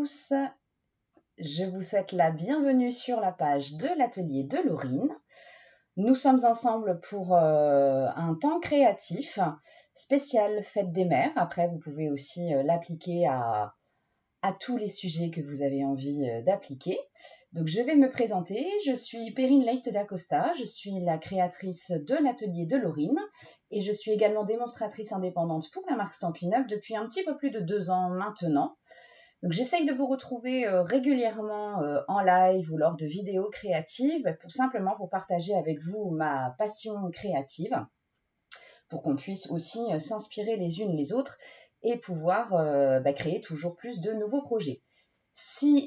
tous, je vous souhaite la bienvenue sur la page de l'atelier de Laurine. Nous sommes ensemble pour un temps créatif spécial Fête des Mères. Après, vous pouvez aussi l'appliquer à tous les sujets que vous avez envie d'appliquer. Donc, je vais me présenter. Je suis Perrine Leite d'Acosta. Je suis la créatrice de l'atelier de Laurine et je suis également démonstratrice indépendante pour la marque Stampin' Up depuis un petit peu plus de 2 ans maintenant. Donc, j'essaye de vous retrouver régulièrement en live ou lors de vidéos créatives pour partager avec vous ma passion créative, pour qu'on puisse aussi s'inspirer les unes les autres et pouvoir créer toujours plus de nouveaux projets. Si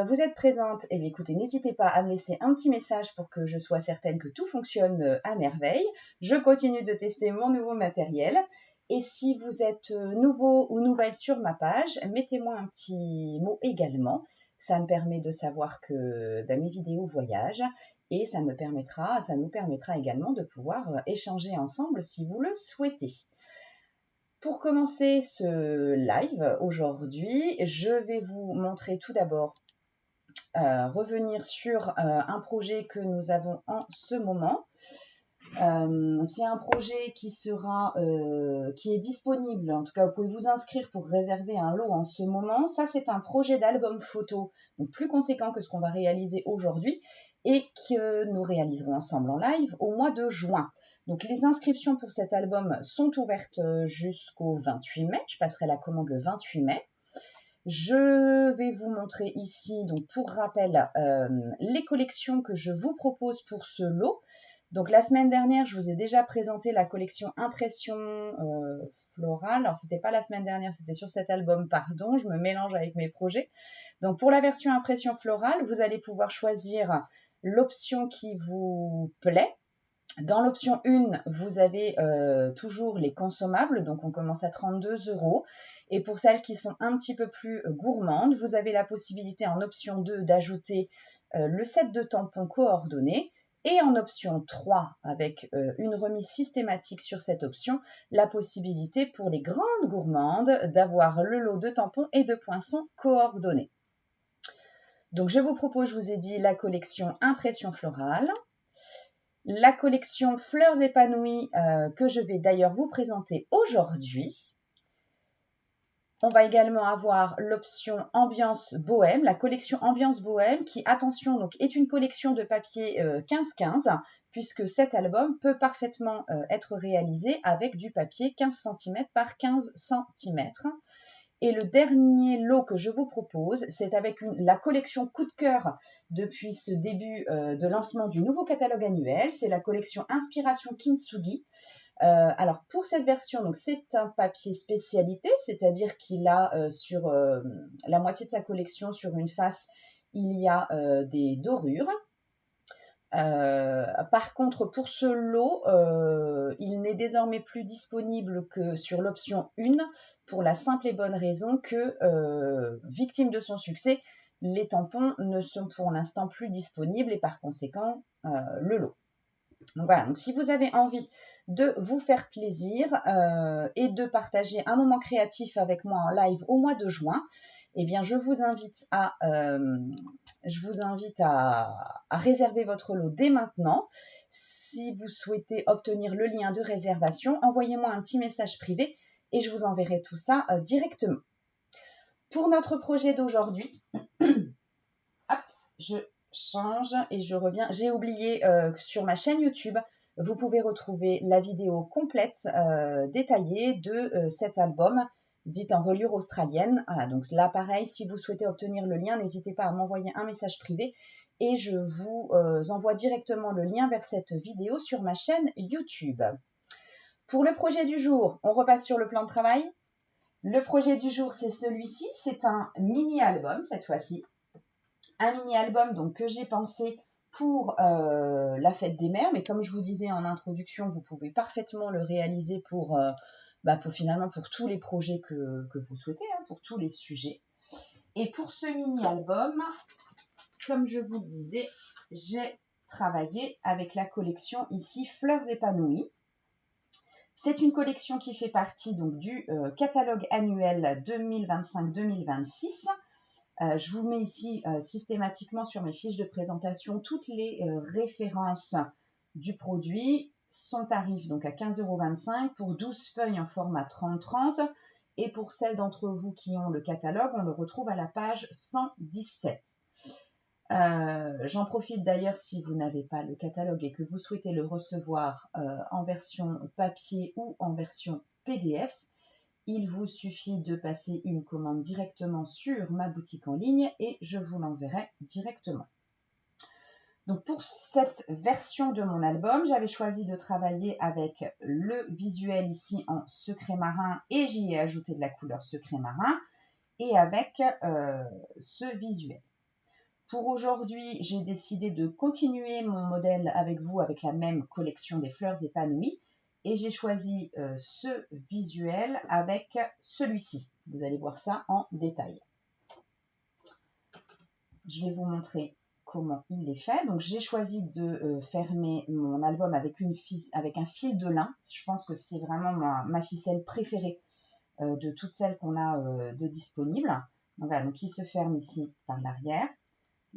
vous êtes présente, écoutez, n'hésitez pas à me laisser un petit message pour que je sois certaine que tout fonctionne à merveille. Je continue de tester mon nouveau matériel. Et si vous êtes nouveau ou nouvelle sur ma page, mettez-moi un petit mot également. Ça me permet de savoir que mes vidéos voyagent et ça nous permettra également de pouvoir échanger ensemble si vous le souhaitez. Pour commencer ce live aujourd'hui, je vais vous montrer tout d'abord revenir sur un projet que nous avons en ce moment. C'est un projet qui est disponible, en tout cas vous pouvez vous inscrire pour réserver un lot en ce moment. Ça, c'est un projet d'album photo, donc plus conséquent que ce qu'on va réaliser aujourd'hui et que nous réaliserons ensemble en live au mois de juin. Donc les inscriptions pour cet album sont ouvertes jusqu'au 28 mai, je passerai la commande le 28 mai. Je vais vous montrer ici, donc pour rappel, les collections que je vous propose pour ce lot. Donc la semaine dernière, je vous ai déjà présenté la collection Impression Florale. Alors c'était pas la semaine dernière, c'était sur cet album, pardon, je me mélange avec mes projets. Donc pour la version Impression Florale, vous allez pouvoir choisir l'option qui vous plaît. Dans l'option 1, vous avez toujours les consommables, donc on commence à 32 €. Et pour celles qui sont un petit peu plus gourmandes, vous avez la possibilité en option 2 d'ajouter le set de tampons coordonnés. Et en option 3, avec une remise systématique sur cette option, la possibilité pour les grandes gourmandes d'avoir le lot de tampons et de poinçons coordonnés. Donc je vous propose, je vous ai dit, la collection Impression Florale. La collection Fleurs épanouies que je vais d'ailleurs vous présenter aujourd'hui. On va également avoir l'option Ambiance Bohème, la collection Ambiance Bohème qui, attention, donc, est une collection de papier 15-15 puisque cet album peut parfaitement être réalisé avec du papier 15 cm par 15 cm. Et le dernier lot que je vous propose, c'est avec la collection coup de cœur depuis ce début de lancement du nouveau catalogue annuel. C'est la collection Inspiration Kintsugi. Alors pour cette version, donc c'est un papier spécialité, c'est-à-dire qu'il a sur la moitié de sa collection, sur une face, il y a des dorures. Par contre, pour ce lot, il n'est désormais plus disponible que sur l'option 1 pour la simple et bonne raison que, victime de son succès, les tampons ne sont pour l'instant plus disponibles et par conséquent, le lot. Donc voilà, donc si vous avez envie de vous faire plaisir et de partager un moment créatif avec moi en live au mois de juin, eh bien je vous invite à réserver votre lot dès maintenant. Si vous souhaitez obtenir le lien de réservation, envoyez-moi un petit message privé et je vous enverrai tout ça directement. Pour notre projet d'aujourd'hui, hop, je change et je reviens. J'ai oublié sur ma chaîne YouTube, vous pouvez retrouver la vidéo complète détaillée de cet album dit en reliure australienne. Voilà, donc là pareil, si vous souhaitez obtenir le lien, n'hésitez pas à m'envoyer un message privé et je vous envoie directement le lien vers cette vidéo sur ma chaîne YouTube. Pour le projet du jour, on repasse sur le plan de travail. Le projet du jour, c'est celui-ci, c'est un mini-album cette fois-ci. Un mini-album donc, que j'ai pensé pour la fête des mères, mais comme je vous disais en introduction, vous pouvez parfaitement le réaliser pour tous les projets que vous souhaitez, pour tous les sujets. Et pour ce mini-album, comme je vous le disais, j'ai travaillé avec la collection ici Fleurs épanouies. C'est une collection qui fait partie donc du catalogue annuel 2025-2026. Je vous mets ici systématiquement sur mes fiches de présentation toutes les références du produit, son tarif donc à 15,25 € pour 12 feuilles en format 30-30, et pour celles d'entre vous qui ont le catalogue, on le retrouve à la page 117. J'en profite d'ailleurs, si vous n'avez pas le catalogue et que vous souhaitez le recevoir en version papier ou en version PDF, il vous suffit de passer une commande directement sur ma boutique en ligne et je vous l'enverrai directement. Donc pour cette version de mon album, j'avais choisi de travailler avec le visuel ici en secret marin et j'y ai ajouté de la couleur secret marin et avec ce visuel. Pour aujourd'hui, j'ai décidé de continuer mon modèle avec vous avec la même collection des fleurs épanouies et j'ai choisi ce visuel avec celui-ci. Vous allez voir ça en détail. Je vais vous montrer comment il est fait. Donc j'ai choisi de fermer mon album avec un fil de lin. Je pense que c'est vraiment ma ficelle préférée de toutes celles qu'on a de disponibles. Donc, voilà, donc il se ferme ici par l'arrière.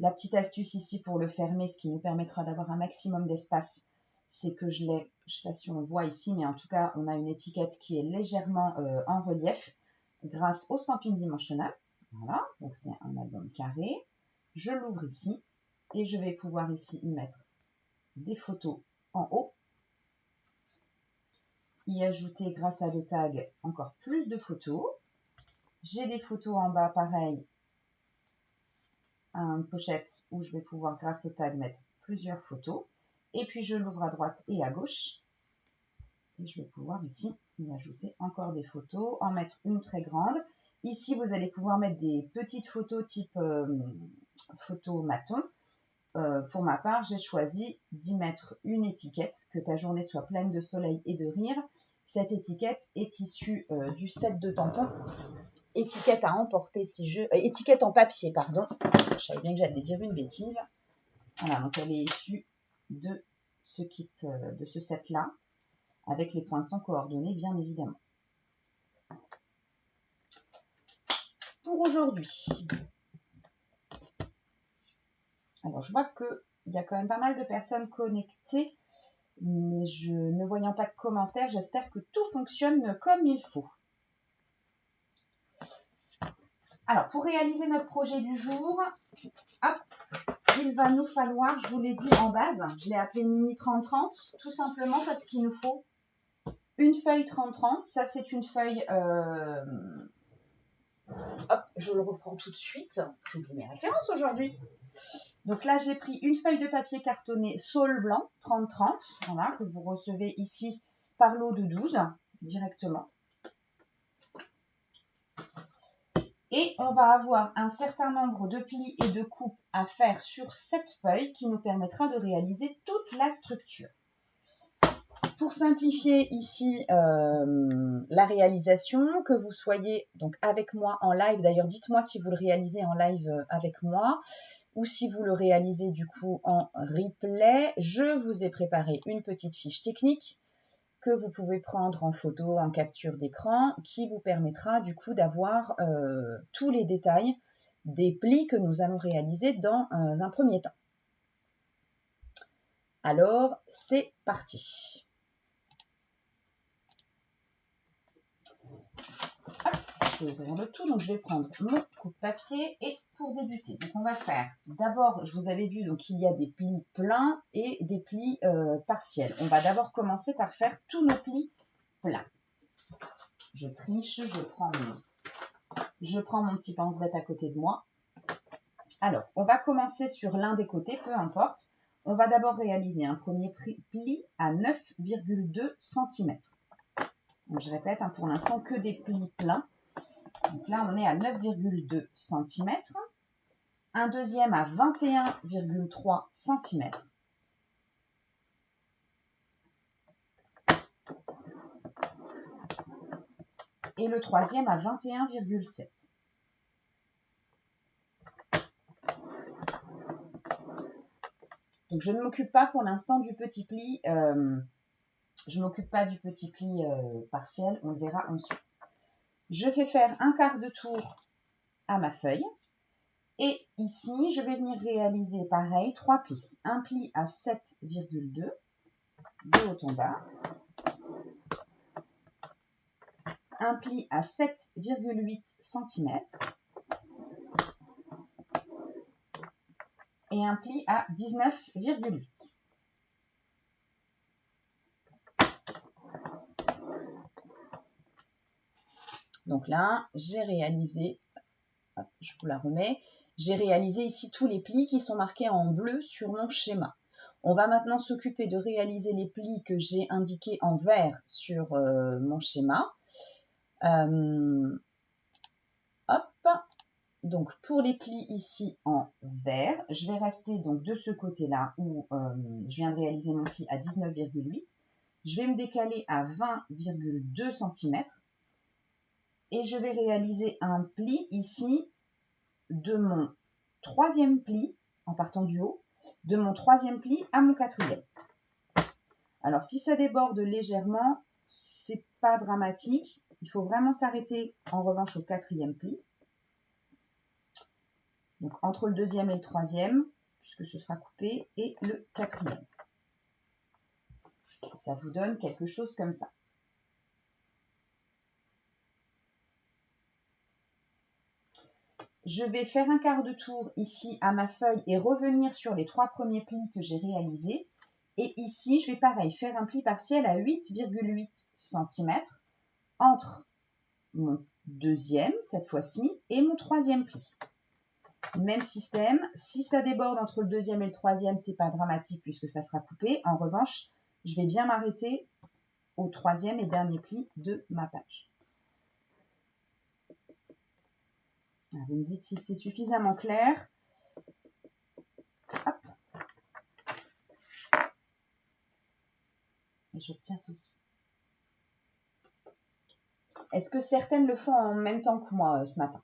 La petite astuce ici pour le fermer, ce qui nous permettra d'avoir un maximum d'espace, c'est que je l'ai, je ne sais pas si on le voit ici, mais en tout cas, on a une étiquette qui est légèrement en relief grâce au stamping dimensionnel. Voilà, donc c'est un album carré. Je l'ouvre ici et je vais pouvoir ici y mettre des photos en haut. Y ajouter grâce à des tags encore plus de photos. J'ai des photos en bas, pareil, une pochette où je vais pouvoir, grâce au tag, mettre plusieurs photos. Et puis, je l'ouvre à droite et à gauche. Et je vais pouvoir ici y ajouter encore des photos, en mettre une très grande. Ici, vous allez pouvoir mettre des petites photos type photo maton. Pour ma part, j'ai choisi d'y mettre une étiquette, que ta journée soit pleine de soleil et de rire. Cette étiquette est issue du set de tampons. Étiquette à emporter étiquette en papier, pardon. Je savais bien que j'allais dire une bêtise. Voilà, donc elle est issue de ce kit, de ce set-là, avec les poinçons coordonnés, bien évidemment. Pour aujourd'hui, alors je vois qu'il y a quand même pas mal de personnes connectées, mais ne voyant pas de commentaires, j'espère que tout fonctionne comme il faut. Alors, pour réaliser notre projet du jour, hop, il va nous falloir, je vous l'ai dit en base, je l'ai appelé mini 30-30, tout simplement parce qu'il nous faut une feuille 30-30. Ça, c'est une feuille... Hop, je le reprends tout de suite. J'oublie mes références aujourd'hui. Donc là, j'ai pris une feuille de papier cartonné saule blanc 30-30, voilà, que vous recevez ici par lot de 12 directement. Et on va avoir un certain nombre de plis et de coupes à faire sur cette feuille qui nous permettra de réaliser toute la structure. Pour simplifier ici la réalisation, que vous soyez donc avec moi en live, d'ailleurs dites-moi si vous le réalisez en live avec moi ou si vous le réalisez du coup en replay, je vous ai préparé une petite fiche technique que vous pouvez prendre en photo, en capture d'écran, qui vous permettra du coup d'avoir tous les détails des plis que nous allons réaliser dans un premier temps. Alors, c'est parti. Je vais ouvrir le tout, donc je vais prendre mon coupe-papier et pour débuter, donc on va faire d'abord, je vous avais vu, donc il y a des plis pleins et des plis partiels. On va d'abord commencer par faire tous nos plis pleins. Je triche, je prends mon petit pense-bête à côté de moi. Alors, on va commencer sur l'un des côtés, peu importe. On va d'abord réaliser un premier pli à 9,2 cm. Donc, je répète, pour l'instant, que des plis pleins. Donc là, on est à 9,2 cm. Un deuxième à 21,3 cm. Et le troisième à 21,7. Donc, je ne m'occupe pas pour l'instant du petit pli. Je ne m'occupe pas du petit pli partiel. On le verra ensuite. Je fais faire un quart de tour à ma feuille. Et ici, je vais venir réaliser pareil, 3 plis. Un pli à 7,2 de haut en bas. Un pli à 7,8 cm. Et un pli à 19,8. Donc là, j'ai réalisé, hop, je vous la remets, j'ai réalisé ici tous les plis qui sont marqués en bleu sur mon schéma. On va maintenant s'occuper de réaliser les plis que j'ai indiqués en vert sur mon schéma. Hop, donc pour les plis ici en vert, je vais rester donc de ce côté-là où je viens de réaliser mon pli à 19,8. Je vais me décaler à 20,2 cm. Et je vais réaliser un pli ici de mon troisième pli, en partant du haut, de mon troisième pli à mon quatrième. Alors si ça déborde légèrement, c'est pas dramatique. Il faut vraiment s'arrêter en revanche au quatrième pli. Donc entre le deuxième et le troisième, puisque ce sera coupé, et le quatrième. Ça vous donne quelque chose comme ça. Je vais faire un quart de tour ici à ma feuille et revenir sur les 3 premiers plis que j'ai réalisés. Et ici, je vais pareil, faire un pli partiel à 8,8 cm entre mon deuxième, cette fois-ci, et mon troisième pli. Même système, si ça déborde entre le deuxième et le troisième, c'est pas dramatique puisque ça sera coupé. En revanche, je vais bien m'arrêter au troisième et dernier pli de ma page. Vous me dites si c'est suffisamment clair. Hop. Et j'obtiens ceci. Est-ce que certaines le font en même temps que moi ce matin?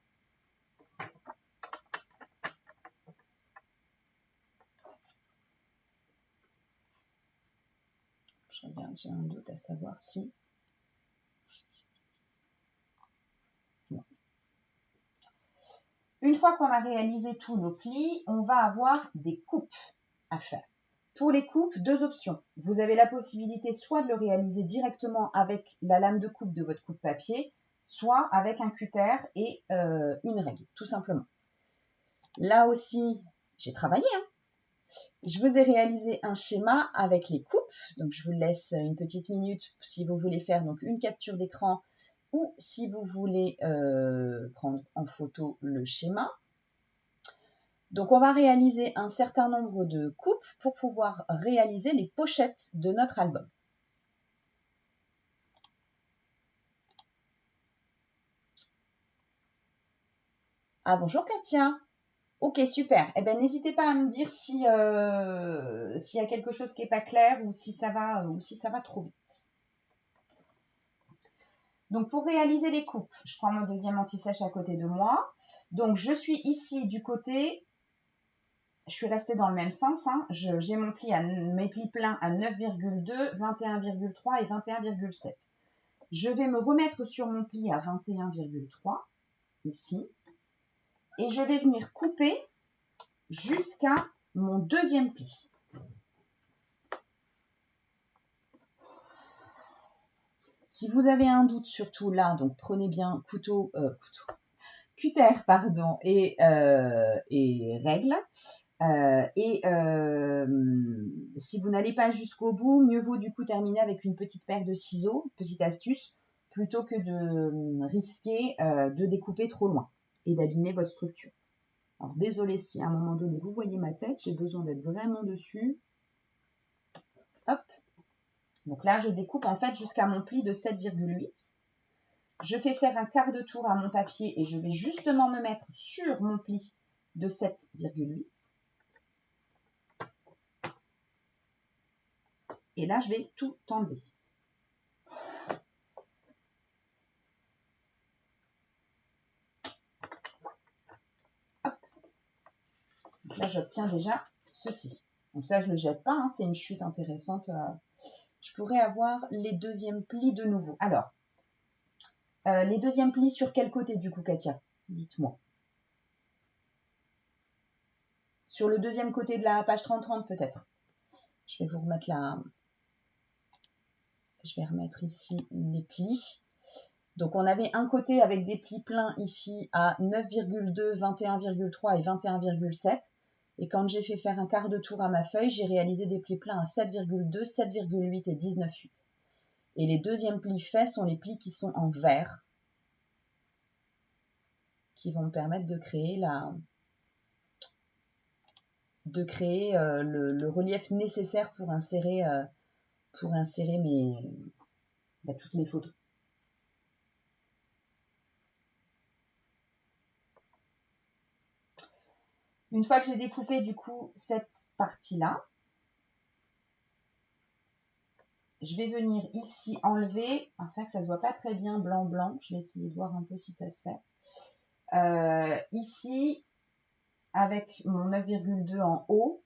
Je regarde, j'ai un doute à savoir si... Non. Une fois qu'on a réalisé tous nos plis, on va avoir des coupes à faire. Pour les coupes, 2 options. Vous avez la possibilité soit de le réaliser directement avec la lame de coupe de votre coupe-papier, soit avec un cutter et une règle, tout simplement. Là aussi, j'ai travaillé. Je vous ai réalisé un schéma avec les coupes. Donc, je vous laisse une petite minute si vous voulez faire donc une capture d'écran ou si vous voulez prendre en photo le schéma. Donc, on va réaliser un certain nombre de coupes pour pouvoir réaliser les pochettes de notre album. Ah, bonjour Katia. Ok, super. Eh bien, n'hésitez pas à me dire s'il y a quelque chose qui n'est pas clair ou si ça va trop vite. Donc, pour réaliser les coupes, je prends mon deuxième anti-sèche à côté de moi. Donc, je suis ici du côté, je suis restée dans le même sens. J'ai mes plis pleins à 9,2, 21,3 et 21,7. Je vais me remettre sur mon pli à 21,3, ici. Et je vais venir couper jusqu'à mon deuxième pli. Si vous avez un doute surtout là, donc prenez bien cutter pardon, et règle. Si vous n'allez pas jusqu'au bout, mieux vaut du coup terminer avec une petite paire de ciseaux, petite astuce, plutôt que de risquer de découper trop loin et d'abîmer votre structure. Alors désolé si à un moment donné vous voyez ma tête, j'ai besoin d'être vraiment dessus. Hop. Donc là, je découpe en fait jusqu'à mon pli de 7,8. Je fais faire un quart de tour à mon papier et je vais justement me mettre sur mon pli de 7,8. Et là, je vais tout enlever. Hop. Donc là, j'obtiens déjà ceci. Donc ça, je ne le jette pas, c'est une chute intéressante. Je pourrais avoir les deuxièmes plis de nouveau. Alors, les deuxièmes plis sur quel côté du coup, Katia? Dites-moi. Sur le deuxième côté de la page 30-30 peut-être. Je vais vous remettre là. Je vais remettre ici les plis. Donc on avait un côté avec des plis pleins ici à 9,2, 21,3 et 21,7. Et quand j'ai fait faire un quart de tour à ma feuille, j'ai réalisé des plis pleins à 7,2, 7,8 et 19,8. Et les deuxièmes plis faits sont les plis qui sont en vert, qui vont me permettre de créer le relief nécessaire pour insérer toutes mes photos. Une fois que j'ai découpé du coup cette partie-là, je vais venir ici enlever, c'est vrai que ça se voit pas très bien blanc-blanc, je vais essayer de voir un peu si ça se fait. Ici, avec mon 9,2 en haut,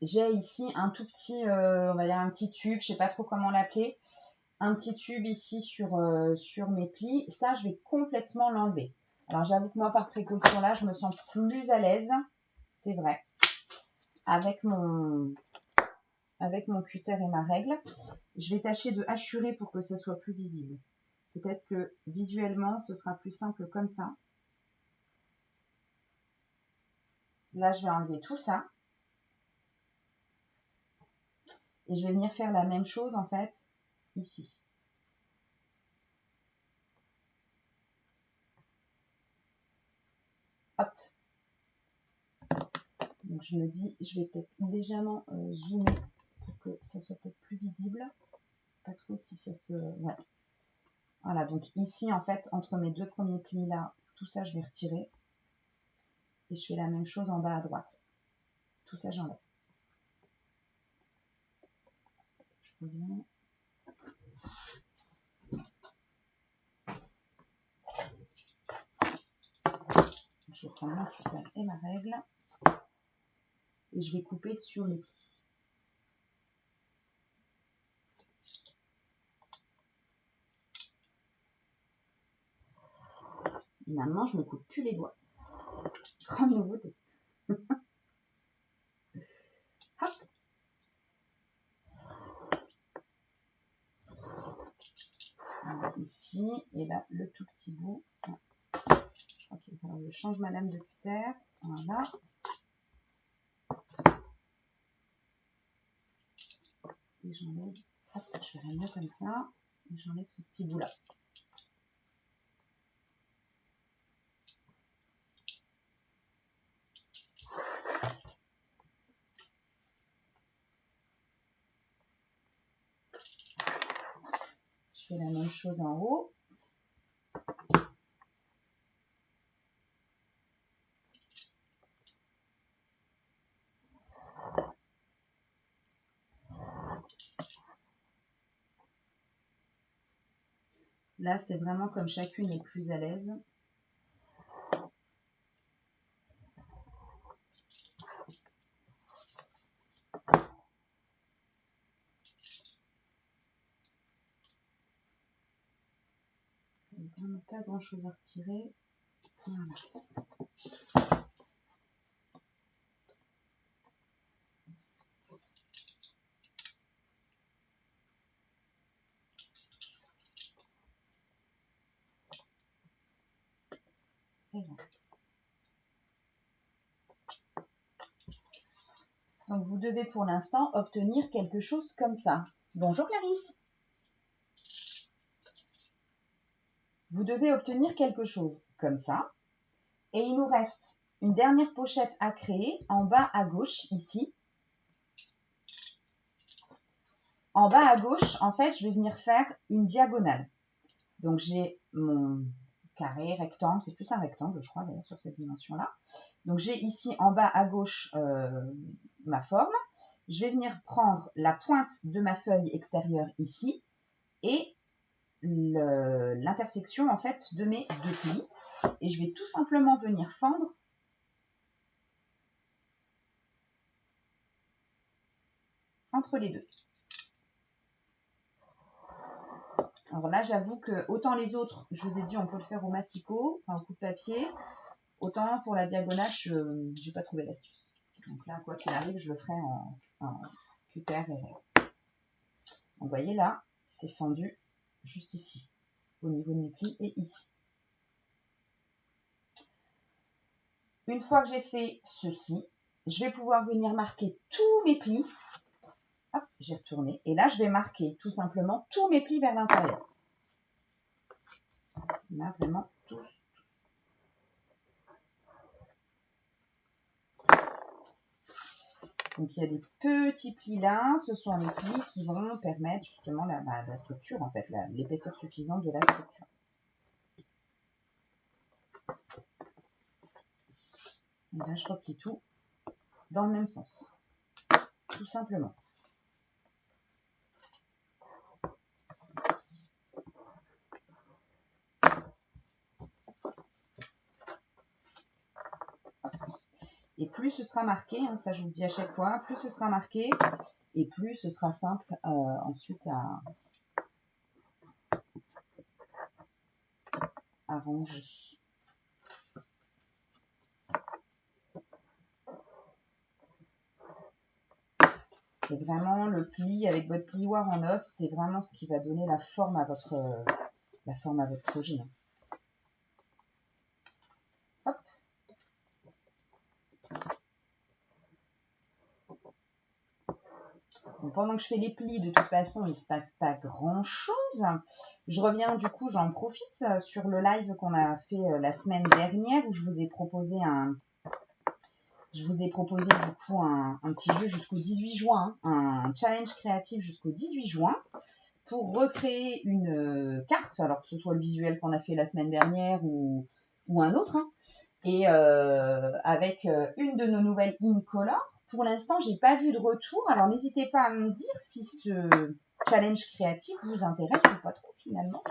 j'ai ici un tout petit, on va dire un petit tube, je sais pas trop comment l'appeler, un petit tube ici sur mes plis. Ça, je vais complètement l'enlever. Alors, j'avoue que moi, par précaution, là, je me sens plus à l'aise, c'est vrai, avec mon cutter et ma règle. Je vais tâcher de hachurer pour que ça soit plus visible. Peut-être que visuellement, ce sera plus simple comme ça. Là, je vais enlever tout ça. Et je vais venir faire la même chose, en fait, ici. Hop. Donc, je me dis, je vais peut-être légèrement zoomer pour que ça soit peut-être plus visible. Pas trop si ça se... Ouais. Voilà, donc ici, en fait, entre mes deux premiers plis là, tout ça, je vais retirer. Et je fais la même chose en bas à droite. Tout ça, j'enlève. Je reviens. Je vais prendre mon cutter et ma règle. Et je vais couper sur les plis. Et maintenant, je ne me coupe plus les doigts. Grande nouveauté. Hop. Alors, ici, et là, le tout petit bout. Je crois qu'il va falloir que je change ma lame de cutter. Voilà. Et j'enlève. Hop, je ferai mieux comme ça. Et j'enlève ce petit bout là. Je fais la même chose en haut. Là, c'est vraiment comme chacune est plus à l'aise. Il n'y a vraiment pas grand chose à retirer. Voilà. Et voilà. Donc, vous devez pour l'instant obtenir quelque chose comme ça. Bonjour Clarisse. Vous devez obtenir quelque chose comme ça. Et il nous reste une dernière pochette à créer en bas à gauche, ici. En bas à gauche, en fait, je vais venir faire une diagonale. Donc, j'ai mon carré, rectangle, c'est plus un rectangle, je crois, d'ailleurs, sur cette dimension-là. Donc, j'ai ici en bas à gauche ma forme. Je vais venir prendre la pointe de ma feuille extérieure ici et l'intersection, en fait, de mes deux plis. Et je vais tout simplement venir fendre entre les deux. Alors là, j'avoue que autant les autres, je vous ai dit, on peut le faire au massicot, enfin au coup de papier, autant pour la diagonale, je n'ai pas trouvé l'astuce. Donc là, quoi qu'il arrive, je le ferai en cutter et règle. Vous voyez là, c'est fendu juste ici, au niveau de mes plis et ici. Une fois que j'ai fait ceci, je vais pouvoir venir marquer tous mes plis. Hop, j'ai retourné. Et là, je vais marquer tout simplement tous mes plis vers l'intérieur. Là, vraiment tous. Donc, il y a des petits plis là. Ce sont les plis qui vont permettre justement la structure, en fait, l'épaisseur suffisante de la structure. Et là, je replie tout dans le même sens. Tout simplement. Et plus ce sera marqué, hein, ça je vous le dis à chaque fois, plus ce sera marqué et plus ce sera simple ensuite à ranger. C'est vraiment le pli avec votre plioir en os, c'est vraiment ce qui va donner la forme à votre projet. Hop. Donc, pendant que je fais les plis, de toute façon, il ne se passe pas grand-chose. Je reviens, du coup, j'en profite sur le live qu'on a fait la semaine dernière où je vous ai proposé du coup un petit jeu jusqu'au 18 juin, un challenge créatif jusqu'au 18 juin pour recréer une carte, alors que ce soit le visuel qu'on a fait la semaine dernière ou un autre, hein, et avec une de nos nouvelles Incolor. Pour l'instant, j'ai pas vu de retour, alors n'hésitez pas à me dire si ce challenge créatif vous intéresse ou pas trop finalement.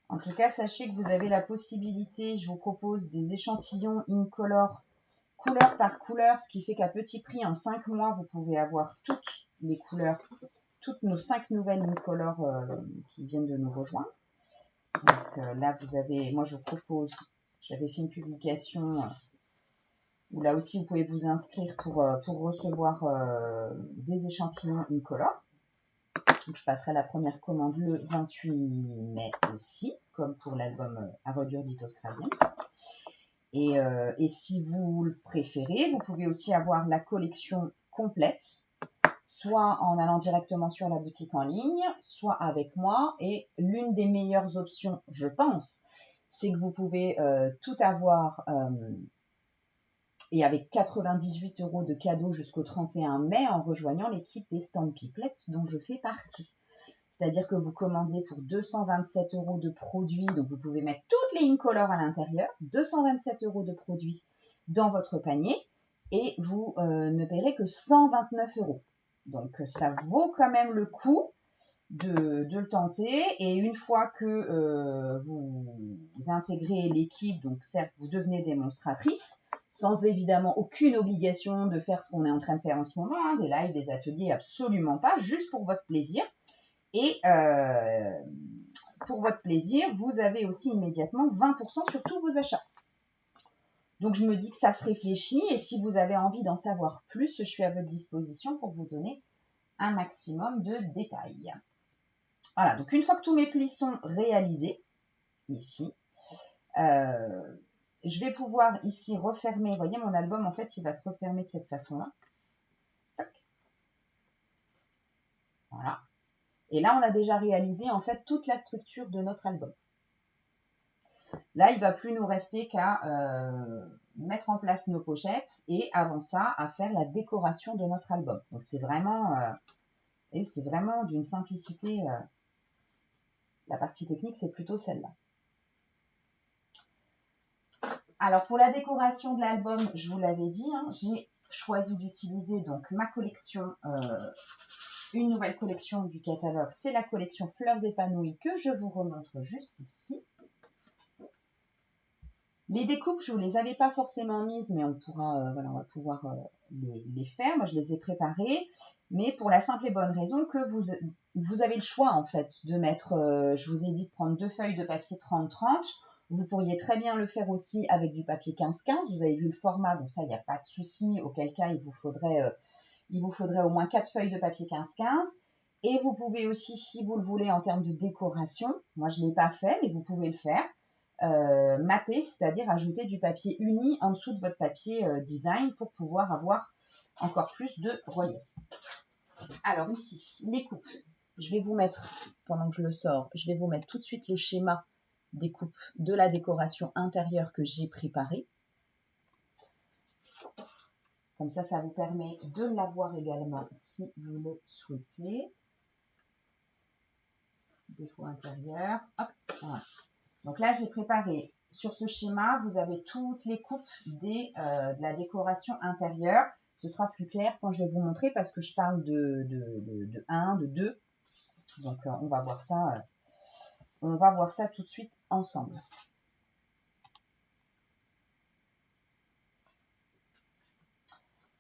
En tout cas, sachez que vous avez la possibilité, je vous propose des échantillons Incolor couleur par couleur, ce qui fait qu'à petit prix, en 5 mois, vous pouvez avoir toutes les couleurs, toutes nos 5 nouvelles Incolor qui viennent de nous rejoindre. Donc là, vous avez, moi je vous propose, j'avais fait une publication où là aussi vous pouvez vous inscrire pour recevoir des échantillons Incolor. Donc je passerai la première commande le 28 mai aussi, comme pour l'album À redure dite australienne. Et si vous le préférez, vous pouvez aussi avoir la collection complète, soit en allant directement sur la boutique en ligne, soit avec moi. Et l'une des meilleures options, je pense, c'est que vous pouvez tout avoir et avec 98 € de cadeaux jusqu'au 31 mai en rejoignant l'équipe des Stampiplettes dont je fais partie. C'est-à-dire que vous commandez pour 227 € de produits, donc vous pouvez mettre toutes les Incolor à l'intérieur, 227 € de produits dans votre panier et vous ne paierez que 129 €. Donc ça vaut quand même le coup de le tenter. Et une fois que vous intégrez l'équipe, donc certes vous devenez démonstratrice, sans évidemment aucune obligation de faire ce qu'on est en train de faire en ce moment, hein, des lives, des ateliers, absolument pas, juste pour votre plaisir. Et pour votre plaisir, vous avez aussi immédiatement 20% sur tous vos achats. Donc, je me dis que ça se réfléchit et si vous avez envie d'en savoir plus, je suis à votre disposition pour vous donner un maximum de détails. Voilà, donc une fois que tous mes plis sont réalisés, ici, je vais pouvoir ici refermer. Vous voyez, mon album, en fait, il va se refermer de cette façon-là. Voilà. Et là, on a déjà réalisé, en fait, toute la structure de notre album. Là, il ne va plus nous rester qu'à mettre en place nos pochettes et avant ça, à faire la décoration de notre album. Donc, c'est vraiment d'une simplicité. La partie technique, c'est plutôt celle-là. Alors, pour la décoration de l'album, je vous l'avais dit, hein, j'ai choisi d'utiliser donc ma collection, une nouvelle collection du catalogue. C'est la collection Fleurs épanouies que je vous remontre juste ici. Les découpes, je ne vous les avais pas forcément mises, mais on pourra, voilà, on va pouvoir les faire. Moi, je les ai préparées, mais pour la simple et bonne raison que vous avez le choix, en fait, de mettre, je vous ai dit de prendre 2 feuilles de papier 30-30. Vous pourriez très bien le faire aussi avec du papier 15-15. Vous avez vu le format, donc ça, il n'y a pas de souci, auquel cas, il vous faudrait au moins 4 feuilles de papier 15-15. Et vous pouvez aussi, si vous le voulez, en termes de décoration, moi, je ne l'ai pas fait, mais vous pouvez le faire, mater, c'est-à-dire ajouter du papier uni en dessous de votre papier design pour pouvoir avoir encore plus de relief. Alors ici, les coupes. Je vais vous mettre, pendant que je le sors, je vais vous mettre tout de suite le schéma des coupes de la décoration intérieure que j'ai préparée. Comme ça vous permet de l'avoir également si vous le souhaitez. Déco intérieur. Hop, voilà. Donc là, j'ai préparé sur ce schéma, vous avez toutes les coupes de la décoration intérieure. Ce sera plus clair quand je vais vous montrer parce que je parle de 1, de 2. Donc on va voir ça tout de suite ensemble.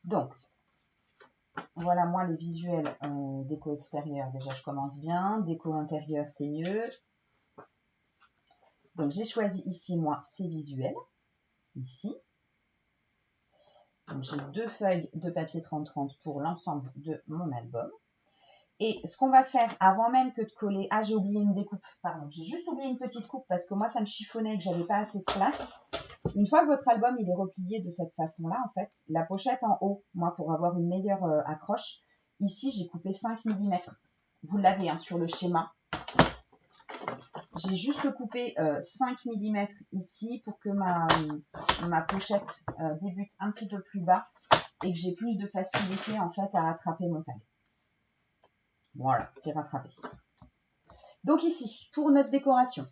Donc, voilà moi les visuels déco extérieure. Déjà, je commence bien. Déco intérieure, c'est mieux. Donc, j'ai choisi ici, moi, ces visuels. Ici. Donc, j'ai 2 feuilles de papier 30-30 pour l'ensemble de mon album. Et ce qu'on va faire avant même que de coller... Ah, j'ai oublié une découpe. Pardon, j'ai juste oublié une petite coupe parce que moi, ça me chiffonnait et que j'avais pas assez de place. Une fois que votre album il est replié de cette façon-là, en fait, la pochette en haut, moi, pour avoir une meilleure accroche, ici, j'ai coupé 5 mm. Vous l'avez sur le schéma. J'ai juste coupé 5 mm ici pour que ma pochette débute un petit peu plus bas et que j'ai plus de facilité, en fait, à attraper mon taille. Voilà, c'est rattrapé. Donc ici, pour notre décoration,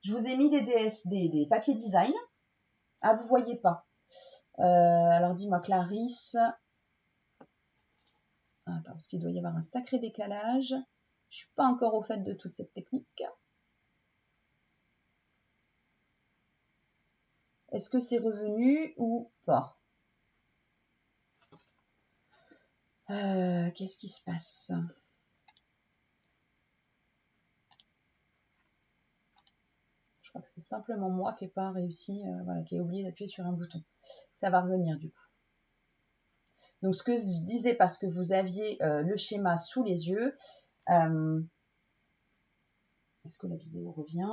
je vous ai mis des papiers design. Ah, vous voyez pas. Alors, dis-moi, Clarisse. Attends, parce qu'il doit y avoir un sacré décalage. Je ne suis pas encore au fait de toute cette technique. Est-ce que c'est revenu ou pas? Qu'est-ce qui se passe? Je crois que c'est simplement moi qui n'ai pas réussi, voilà, qui ai oublié d'appuyer sur un bouton. Ça va revenir du coup. Donc, ce que je disais, parce que vous aviez le schéma sous les yeux, est-ce que la vidéo revient?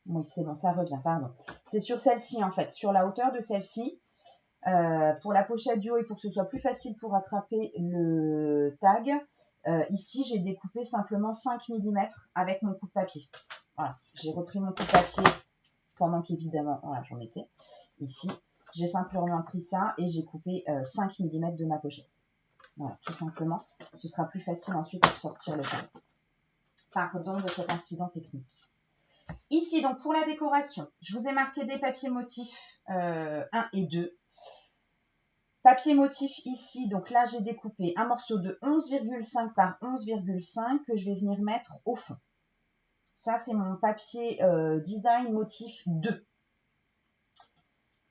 Oui, c'est bon, ça revient, pardon. C'est sur celle-ci, en fait, sur la hauteur de celle-ci. Pour la pochette du haut et pour que ce soit plus facile pour attraper le tag, ici, j'ai découpé simplement 5 mm avec mon coupe-papier. Voilà, j'ai repris mon coupe-papier pendant qu'évidemment, voilà, j'en mettais ici. J'ai simplement pris ça et j'ai coupé 5 mm de ma pochette. Voilà, tout simplement. Ce sera plus facile ensuite pour sortir le tag. Pardon de cet incident technique. Ici, donc pour la décoration, je vous ai marqué des papiers motifs 1 et 2. Papier motif ici, donc là j'ai découpé un morceau de 11,5 par 11,5 que je vais venir mettre au fond. Ça c'est mon papier design motif 2.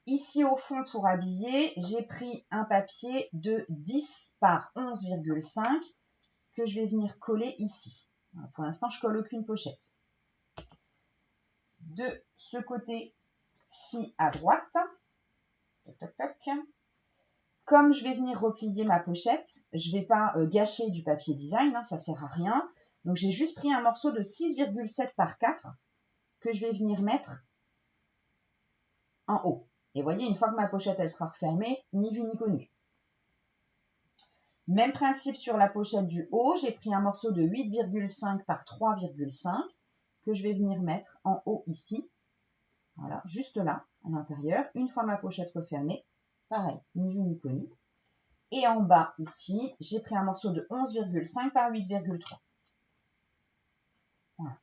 Ici au fond pour habiller, j'ai pris un papier de 10 par 11,5 que je vais venir coller ici. Alors, pour l'instant je colle aucune pochette. De ce côté-ci à droite, toc toc toc. Comme je vais venir replier ma pochette, je ne vais pas gâcher du papier design, ça ne sert à rien. Donc, j'ai juste pris un morceau de 6,7 par 4 que je vais venir mettre en haut. Et vous voyez, une fois que ma pochette elle sera refermée, ni vu ni connu. Même principe sur la pochette du haut, j'ai pris un morceau de 8,5 par 3,5 que je vais venir mettre en haut ici. Voilà, juste là, à l'intérieur. Une fois ma pochette refermée, pareil, ni vu ni connu. Et en bas, ici, j'ai pris un morceau de 11,5 par 8,3. Voilà.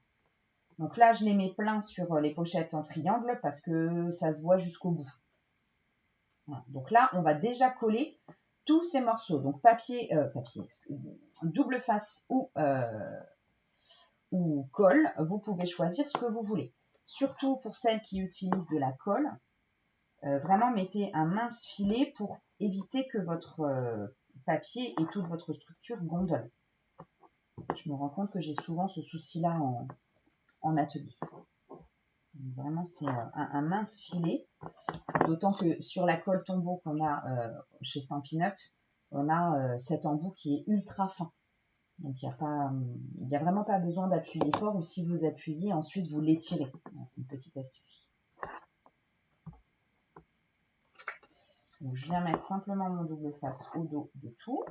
Donc là, je les mets plein sur les pochettes en triangle parce que ça se voit jusqu'au bout. Voilà. Donc là, on va déjà coller tous ces morceaux. Donc papier double face ou ou colle, vous pouvez choisir ce que vous voulez. Surtout pour celles qui utilisent de la colle, vraiment mettez un mince filet pour éviter que votre papier et toute votre structure gondole. Je me rends compte que j'ai souvent ce souci-là en atelier. Donc vraiment, c'est un mince filet, d'autant que sur la colle tombeau qu'on a chez Stampin' Up, on a cet embout qui est ultra fin. Donc, il n'y a vraiment pas besoin d'appuyer fort, ou si vous appuyez, ensuite vous l'étirez. C'est une petite astuce. Donc, je viens mettre simplement mon double face au dos de tout.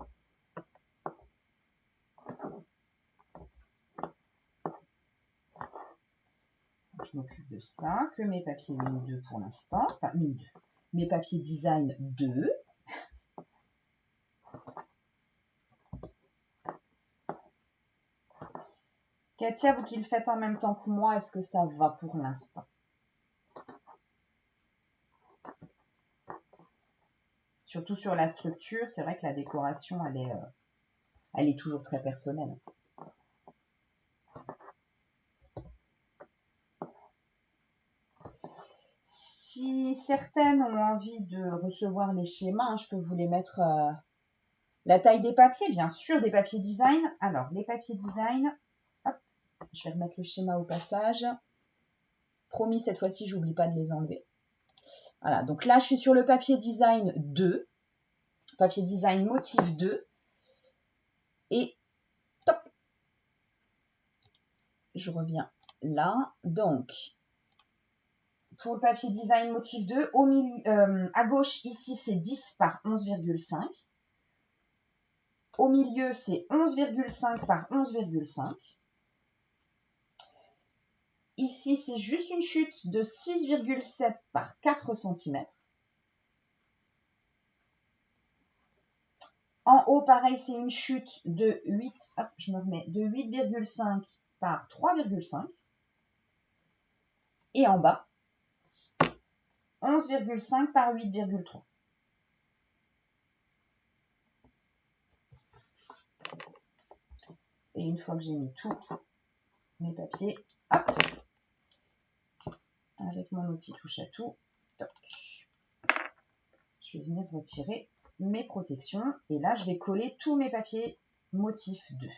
Je m'occupe de ça, que mes papiers Mini 2 pour l'instant. Enfin, Mini 2. Mes papiers Design 2. Katia, vous qui le faites en même temps que moi, est-ce que ça va pour l'instant? Surtout sur la structure, c'est vrai que la décoration, elle est toujours très personnelle. Si certaines ont envie de recevoir les schémas, je peux vous les mettre la taille des papiers, bien sûr, des papiers design. Alors, les papiers design, hop, je vais remettre le schéma au passage. Promis, cette fois-ci, j'oublie pas de les enlever. Voilà, donc là, je suis sur le papier design 2, papier design motif 2. Et top, je reviens là. Donc, pour le papier design motif 2, au milieu, à gauche, ici, c'est 10 par 11,5. Au milieu, c'est 11,5 par 11,5. Ici, c'est juste une chute de 6,7 par 4 cm. En haut, pareil, c'est une chute de 8, hop, je me remets, de 8,5 par 3,5. Et en bas, 11,5 par 8,3. Et une fois que j'ai mis tous mes papiers, hop, avec mon outil touche à tout, toc, je vais venir retirer mes protections. Et là, je vais coller tous mes papiers motif 2.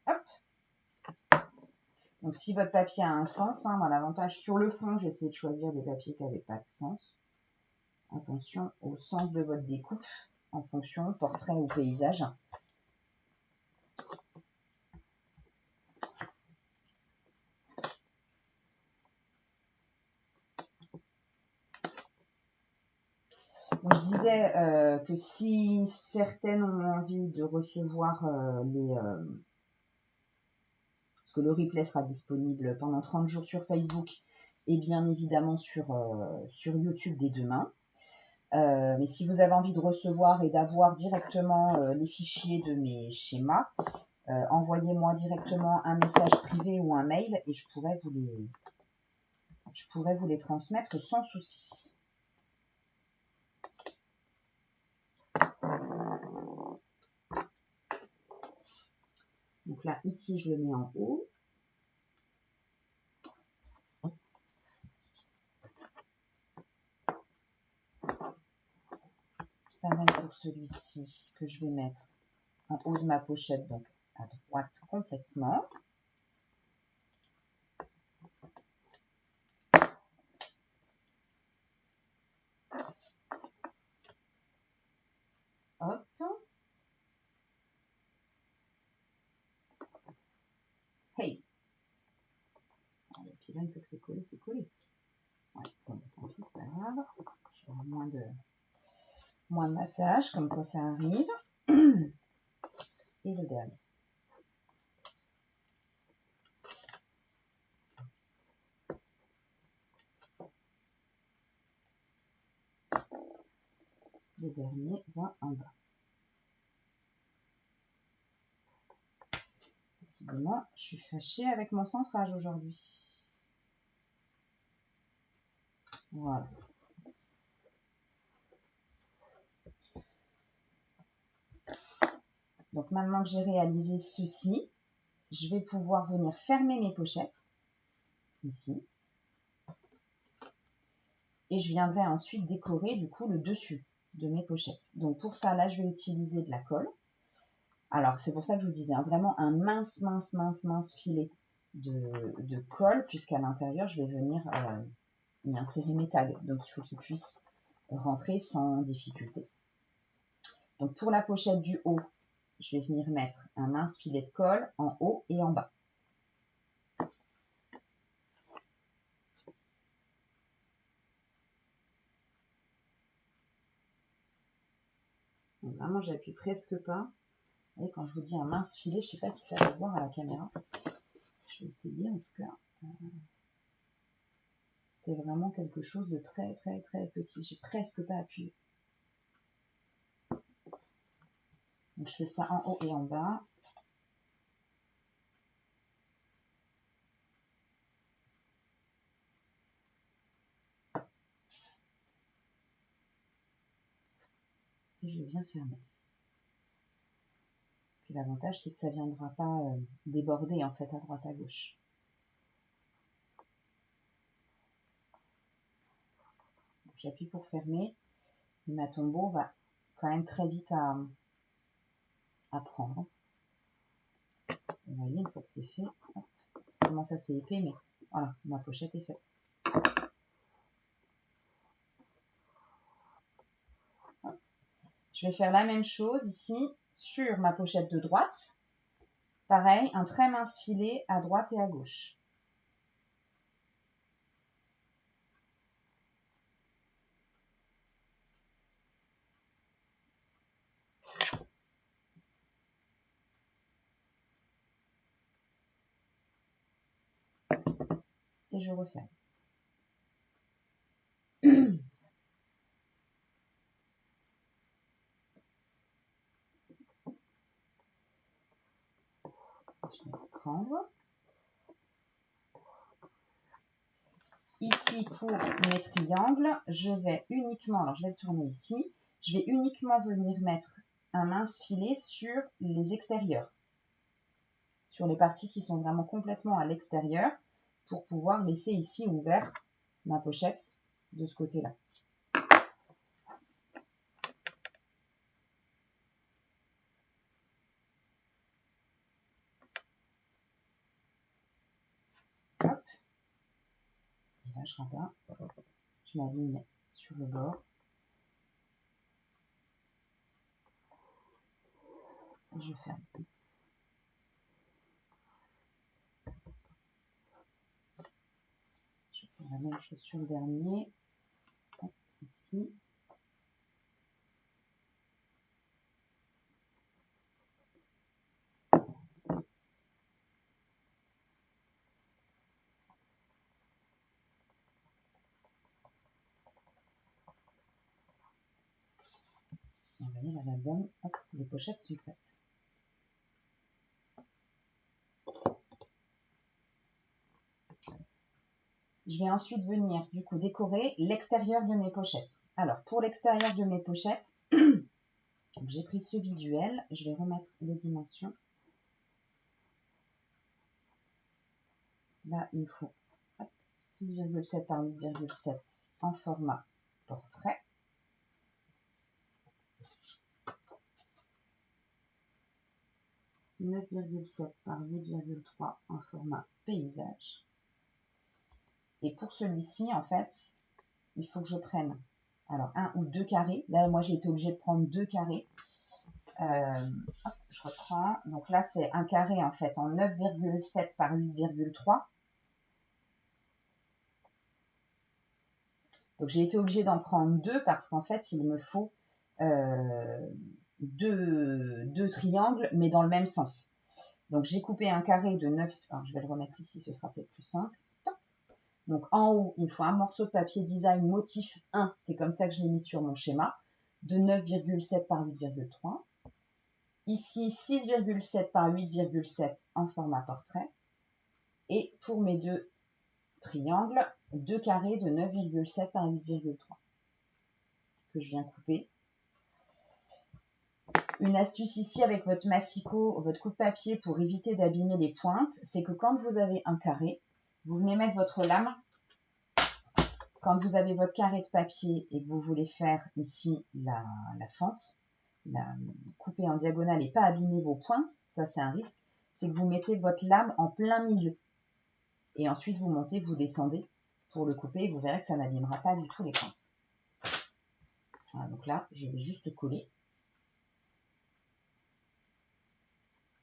Hop. Donc, si votre papier a un sens, dans l'avantage sur le fond, j'essaie de choisir des papiers qui n'avaient pas de sens. Attention au sens de votre découpe en fonction portrait ou paysage. Donc, je disais que si certaines ont envie de recevoir parce que le replay sera disponible pendant 30 jours sur Facebook et bien évidemment sur YouTube dès demain. Mais si vous avez envie de recevoir et d'avoir directement les fichiers de mes schémas, envoyez-moi directement un message privé ou un mail et je pourrais vous les transmettre sans souci. Donc là, ici, je le mets en haut. Pareil pour celui-ci que je vais mettre en haut de ma pochette, donc à droite complètement. Hop. Hey. Alors, puis là, une fois que c'est collé, c'est collé. Ouais, bon, tant pis, c'est pas grave. Je vais avoir moins de matage, comme quoi ça arrive. Et le dernier. Le dernier va en bas. Décidément, je suis fâchée avec mon centrage aujourd'hui. Voilà. Donc maintenant que j'ai réalisé ceci, je vais pouvoir venir fermer mes pochettes, ici. Et je viendrai ensuite décorer du coup le dessus de mes pochettes. Donc pour ça, là, je vais utiliser de la colle. Alors, c'est pour ça que je vous disais, hein, vraiment un mince filet de colle, puisqu'à l'intérieur, je vais venir y insérer mes tags. Donc, il faut qu'ils puissent rentrer sans difficulté. Donc, pour la pochette du haut, je vais venir mettre un mince filet de colle en haut et en bas. Donc, vraiment, j'appuie presque pas. Et quand je vous dis un mince filet, je ne sais pas si ça va se voir à la caméra. Je vais essayer en tout cas. C'est vraiment quelque chose de très petit. J'ai presque pas appuyé. Donc je fais ça en haut et en bas. Et je viens fermer. Puis l'avantage, c'est que ça ne viendra pas déborder en fait à droite à gauche. J'appuie pour fermer. Et ma tombeau va quand même très vite à prendre. Vous voyez, une fois que c'est fait, hop, forcément ça c'est épais, mais voilà, ma pochette est faite. Hop. Je vais faire la même chose ici sur ma pochette de droite. Pareil, un très mince filet à droite et à gauche. Et je referme. Je laisse prendre. Ici, pour mes triangles, je vais uniquement, alors je vais le tourner ici, je vais uniquement venir mettre un mince filet sur les extérieurs, sur les parties qui sont vraiment complètement à l'extérieur, pour pouvoir laisser ici ouvert ma pochette de ce côté-là. Hop. Et là, je rabats, je m'aligne sur le bord. Et je ferme. Je fais la même chose sur le dernier. Hop, ici. Vous voyez, là, la bonne, hop, les pochettes sont prêtes. Je vais ensuite venir du coup décorer l'extérieur de mes pochettes. Alors pour l'extérieur de mes pochettes, j'ai pris ce visuel, je vais remettre les dimensions. Là il me faut 6,7 par 8,7 en format portrait. « 9,7 par 8,3 en format paysage. Et pour celui-ci, en fait, il faut que je prenne alors un ou deux carrés. Là, moi, j'ai été obligée de prendre 2 carrés. Hop, je reprends. Donc là, c'est un carré, en fait, en 9,7 par 8,3. Donc, j'ai été obligée d'en prendre 2 parce qu'en fait, il me faut deux triangles, mais dans le même sens. Donc, j'ai coupé un carré de 9. Alors, je vais le remettre ici, ce sera peut-être plus simple. Donc, en haut, il me faut un morceau de papier design motif 1. C'est comme ça que je l'ai mis sur mon schéma. De 9,7 par 8,3. Ici, 6,7 par 8,7 en format portrait. Et pour mes 2 triangles, 2 carrés de 9,7 par 8,3 que je viens couper. Une astuce ici avec votre massicot, votre coupe papier pour éviter d'abîmer les pointes, c'est que quand vous avez un carré, vous venez mettre votre lame. Quand vous avez votre carré de papier et que vous voulez faire ici la fente, couper en diagonale et pas abîmer vos pointes, ça c'est un risque, c'est que vous mettez votre lame en plein milieu. Et ensuite vous montez, vous descendez pour le couper et vous verrez que ça n'abîmera pas du tout les pointes. Voilà, donc là, je vais juste coller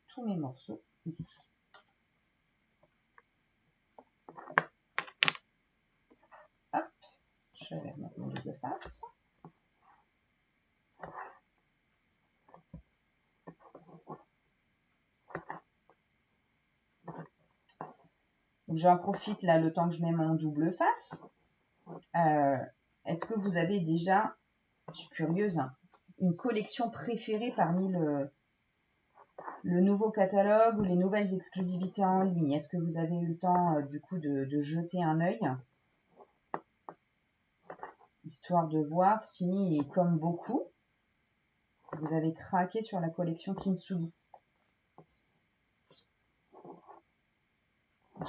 tous mes morceaux ici. Hop, je vais remettre mon double face. J'en profite là le temps que je mets mon double face. Est-ce que vous avez déjà, je suis curieuse, une collection préférée parmi le nouveau catalogue ou les nouvelles exclusivités en ligne? Est-ce que vous avez eu le temps du coup de jeter un œil, histoire de voir si, comme beaucoup, vous avez craqué sur la collection Kintsugi?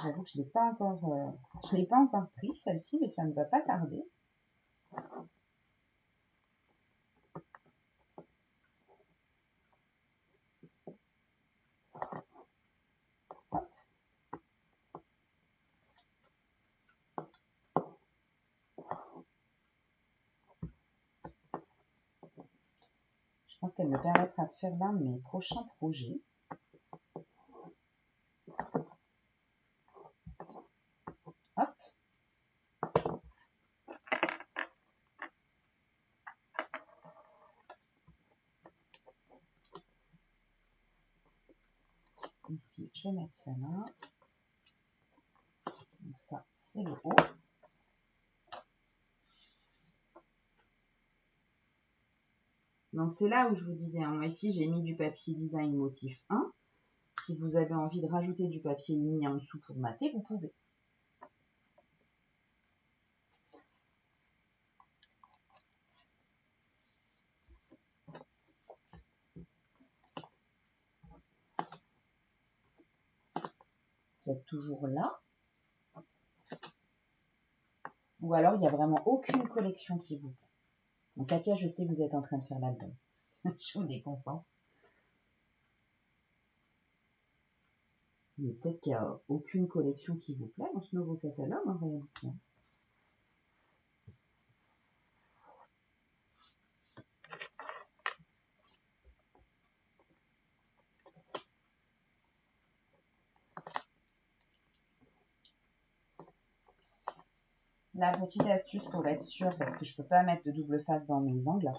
J'avoue que je ne l'ai pas encore prise celle-ci, mais ça ne va pas tarder. Je pense qu'elle me permettra de faire l'un de mes prochains projets. Hop. Ici, je vais mettre ça là. Donc ça, c'est le haut. Donc c'est là où je vous disais, moi ici j'ai mis du papier design motif 1. Si vous avez envie de rajouter du papier uni en dessous pour mater, vous pouvez. Vous êtes toujours là. Ou alors il n'y a vraiment aucune collection qui vous plaît. Donc Katia, je sais que vous êtes en train de faire l'album. Je vous déconcentre. Mais peut-être qu'il n'y a aucune collection qui vous plaît dans ce nouveau catalogue en réalité. La petite astuce pour être sûre, parce que je ne peux pas mettre de double face dans mes angles.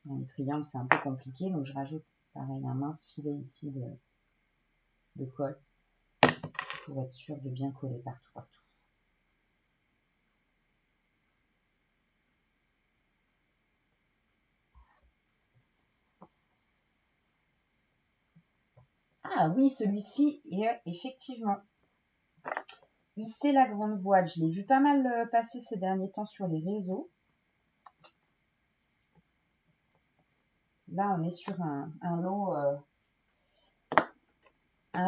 Dans les triangles, c'est un peu compliqué, donc je rajoute pareil un mince filet ici de colle pour être sûr de bien coller partout. Ah oui, celui-ci est effectivement hisser la grande voile. Je l'ai vu pas mal passer ces derniers temps sur les réseaux. Là, on est sur un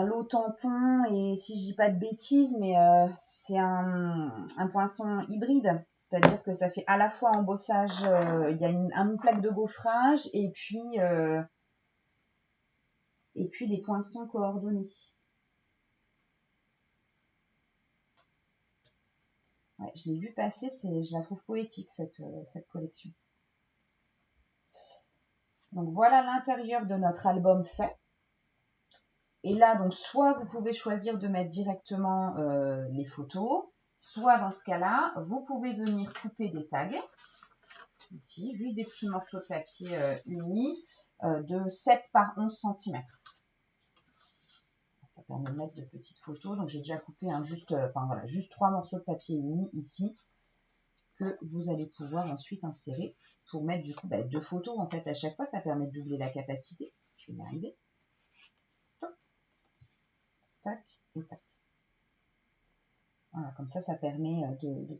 lot tampon et si je dis pas de bêtises, mais c'est un poinçon hybride. C'est-à-dire que ça fait à la fois embossage, il y a une plaque de gaufrage et puis des poinçons coordonnés. Ouais, je l'ai vu passer, je la trouve poétique cette collection. Donc voilà l'intérieur de notre album fait. Et là, donc soit vous pouvez choisir de mettre directement les photos, soit dans ce cas-là, vous pouvez venir couper des tags. Ici, juste des petits morceaux de papier unis de 7 par 11 cm. Ça permet de mettre de petites photos. Donc j'ai déjà coupé juste 3 morceaux de papier unis ici que vous allez pouvoir ensuite insérer pour mettre du coup 2 photos en fait à chaque fois. Ça permet de doubler la capacité. Je vais y arriver. Tac et tac. Voilà, comme ça permet de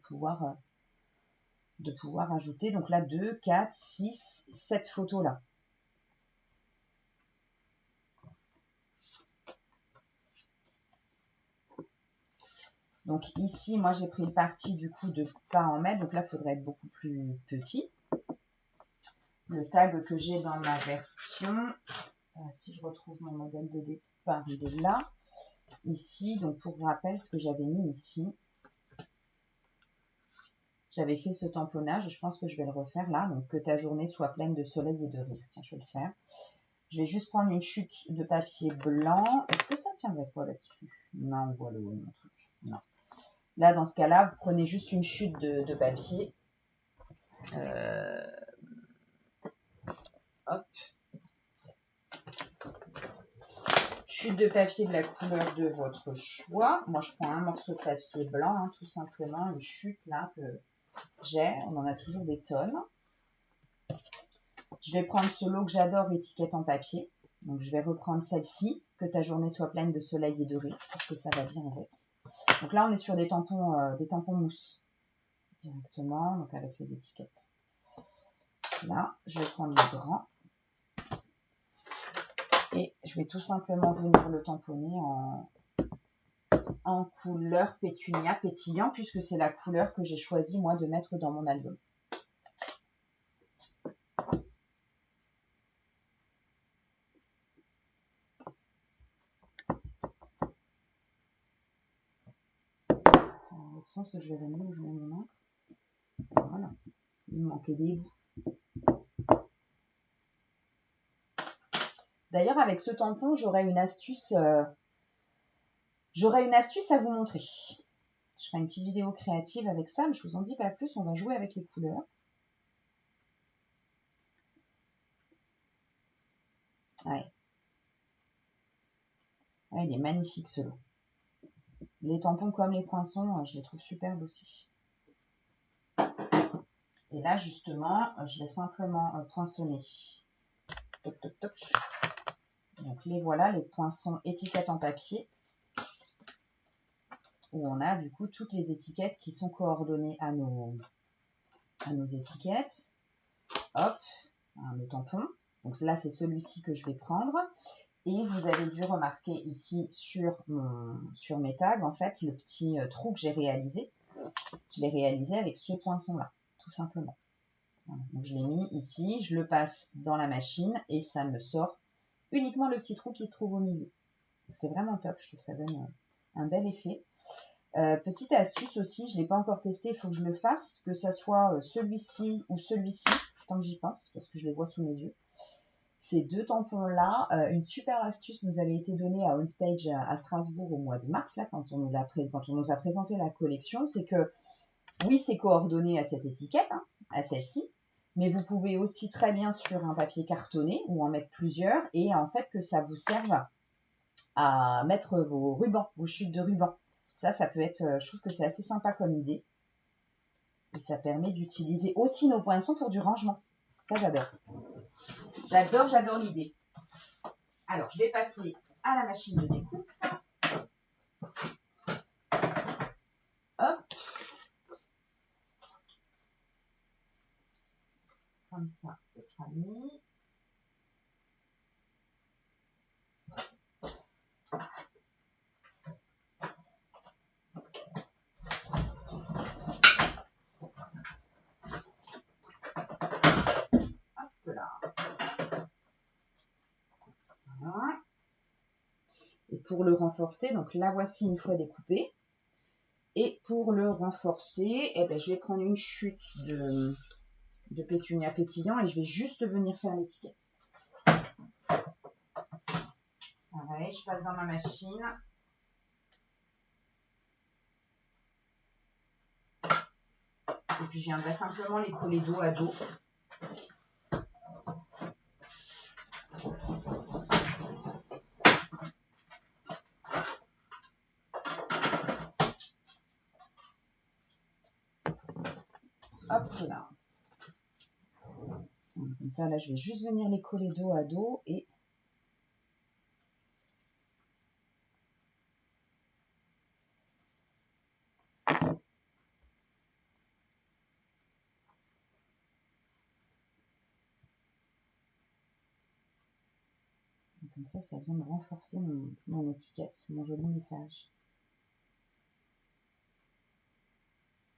pouvoir ajouter donc là 2, 4, 6, 7 photos là. Donc ici, moi, j'ai pris le parti du coup de pas en mettre. Donc là, il faudrait être beaucoup plus petit. Le tag que j'ai dans ma version, si je retrouve mon modèle de départ, il est là. Ici, donc pour rappel, ce que j'avais mis ici, j'avais fait ce tamponnage. Je pense que je vais le refaire là. Donc que ta journée soit pleine de soleil et de rire. Tiens, je vais le faire. Je vais juste prendre une chute de papier blanc. Est-ce que ça tiendrait pas là-dessus? Non, voilà mon truc. Non. Là, dans ce cas-là, vous prenez juste une chute de papier. Hop. Chute de papier de la couleur de votre choix. Moi, je prends un morceau de papier blanc, hein, tout simplement. Une chute là que j'ai. On en a toujours des tonnes. Je vais prendre ce lot que j'adore, étiquette en papier. Donc, je vais reprendre celle-ci. Que ta journée soit pleine de soleil et de rire. Je trouve que ça va bien avec. Donc là, on est sur des tampons mousse directement, donc avec les étiquettes. Là, je vais prendre le grand. Et je vais tout simplement venir le tamponner en couleur pétunia pétillant, puisque c'est la couleur que j'ai choisi moi de mettre dans mon album. Dans l'autre sens, je verrai mieux où je mets mon encre. Voilà, il me manquait des bouts. D'ailleurs, avec ce tampon, j'aurai une astuce à vous montrer. Je ferai une petite vidéo créative avec ça, mais je vous en dis pas plus, on va jouer avec les couleurs. Ouais. Ouais, il est magnifique ce lot. Les tampons comme les poinçons, je les trouve superbes aussi. Et là, justement, je vais simplement poinçonner. Toc, toc, toc. Donc les voilà, les poinçons étiquettes en papier, où on a du coup toutes les étiquettes qui sont coordonnées à nos étiquettes. Hop, le tampon. Donc là, c'est celui-ci que je vais prendre. Et vous avez dû remarquer ici sur mes tags, en fait, le petit trou que j'ai réalisé. Je l'ai réalisé avec ce poinçon-là, tout simplement. Voilà. Donc je l'ai mis ici, je le passe dans la machine et ça me sort uniquement le petit trou qui se trouve au milieu. C'est vraiment top, je trouve que ça donne un bel effet. Petite astuce aussi, je ne l'ai pas encore testé, il faut que je le fasse, que ça soit celui-ci ou celui-ci, tant que j'y pense, parce que je les vois sous mes yeux. Ces deux tampons-là, une super astuce nous avait été donnée à OnStage à Strasbourg au mois de mars, là, quand on nous a présenté la collection, c'est que oui, c'est coordonné à cette étiquette, hein, à celle-ci, mais vous pouvez aussi très bien sur un papier cartonné ou en mettre plusieurs et en fait que ça vous serve à mettre vos rubans, vos chutes de rubans. Ça peut être, je trouve que c'est assez sympa comme idée. Et ça permet d'utiliser aussi nos poinçons pour du rangement. Ça, j'adore. J'adore l'idée. Alors, je vais passer à la machine de découpe. Hop. Comme ça, ce sera mis. Hop là. Voilà. Et pour le renforcer, donc la voici une fois découpée. Et pour le renforcer, eh ben, je vais prendre une chute de pétunia pétillant et je vais juste venir faire l'étiquette. Pareil, je passe dans ma machine. Et puis je viendrai simplement les coller dos à dos. Hop là. Comme ça, là, je vais juste venir les coller dos à dos et comme ça vient de renforcer mon étiquette, mon joli message.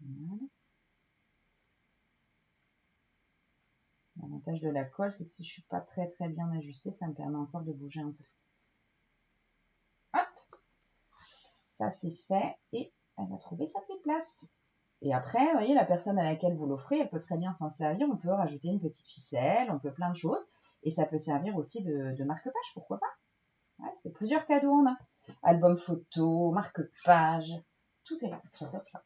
Voilà. L'avantage de la colle, c'est que si je ne suis pas très bien ajustée, ça me permet encore de bouger un peu. Hop, ça c'est fait et elle va trouver sa petite place. Et après, vous voyez, la personne à laquelle vous l'offrez, elle peut très bien s'en servir. On peut rajouter une petite ficelle, on peut plein de choses. Et ça peut servir aussi de marque-page, pourquoi pas. Ouais, ça fait plusieurs cadeaux en un. Album photo, marque-page, tout est là. J'adore ça.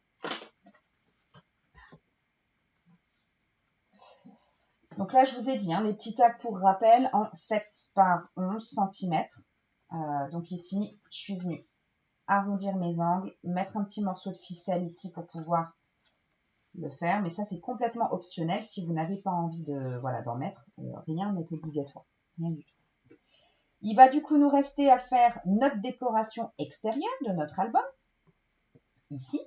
Donc là, je vous ai dit, les petits tags pour rappel en 7 par 11 cm. Donc ici, je suis venue arrondir mes angles, mettre un petit morceau de ficelle ici pour pouvoir le faire. Mais ça, c'est complètement optionnel si vous n'avez pas envie d'en mettre. Rien n'est obligatoire. Rien du tout. Il va du coup nous rester à faire notre décoration extérieure de notre album. Ici.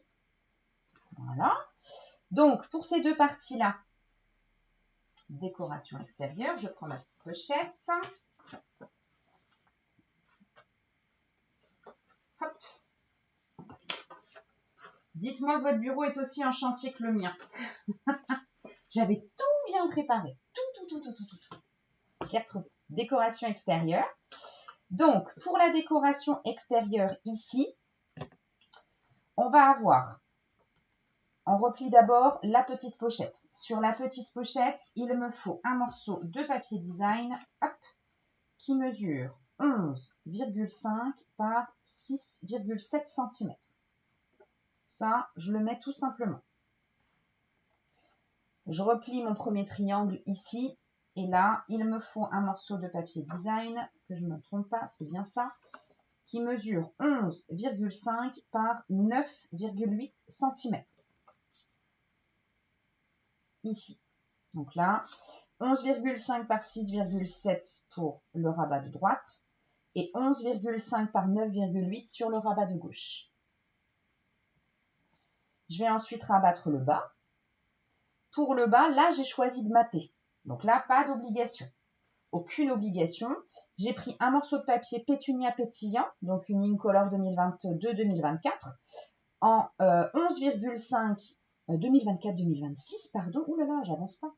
Voilà. Donc, pour ces deux parties-là, décoration extérieure, je prends ma petite pochette. Hop. Dites-moi que votre bureau est aussi un chantier que le mien. J'avais tout bien préparé. Tout. J'ai retrouvé. Décoration extérieure. Donc, pour la décoration extérieure ici, on va avoir, on replie d'abord la petite pochette. Sur la petite pochette, il me faut un morceau de papier design, hop, qui mesure 11,5 par 6,7 cm. Ça, je le mets tout simplement. Je replie mon premier triangle ici. Et là, il me faut un morceau de papier design, que je ne me trompe pas, c'est bien ça, qui mesure 11,5 par 9,8 cm. Ici. Donc là, 11,5 par 6,7 pour le rabat de droite et 11,5 par 9,8 sur le rabat de gauche. Je vais ensuite rabattre le bas. Pour le bas, là, j'ai choisi de mater. Donc là, pas d'obligation. Aucune obligation. J'ai pris un morceau de papier Pétunia pétillant, donc une Incolor 2022-2024, en 11,5, 2024-2026, pardon, oulala, j'avance pas.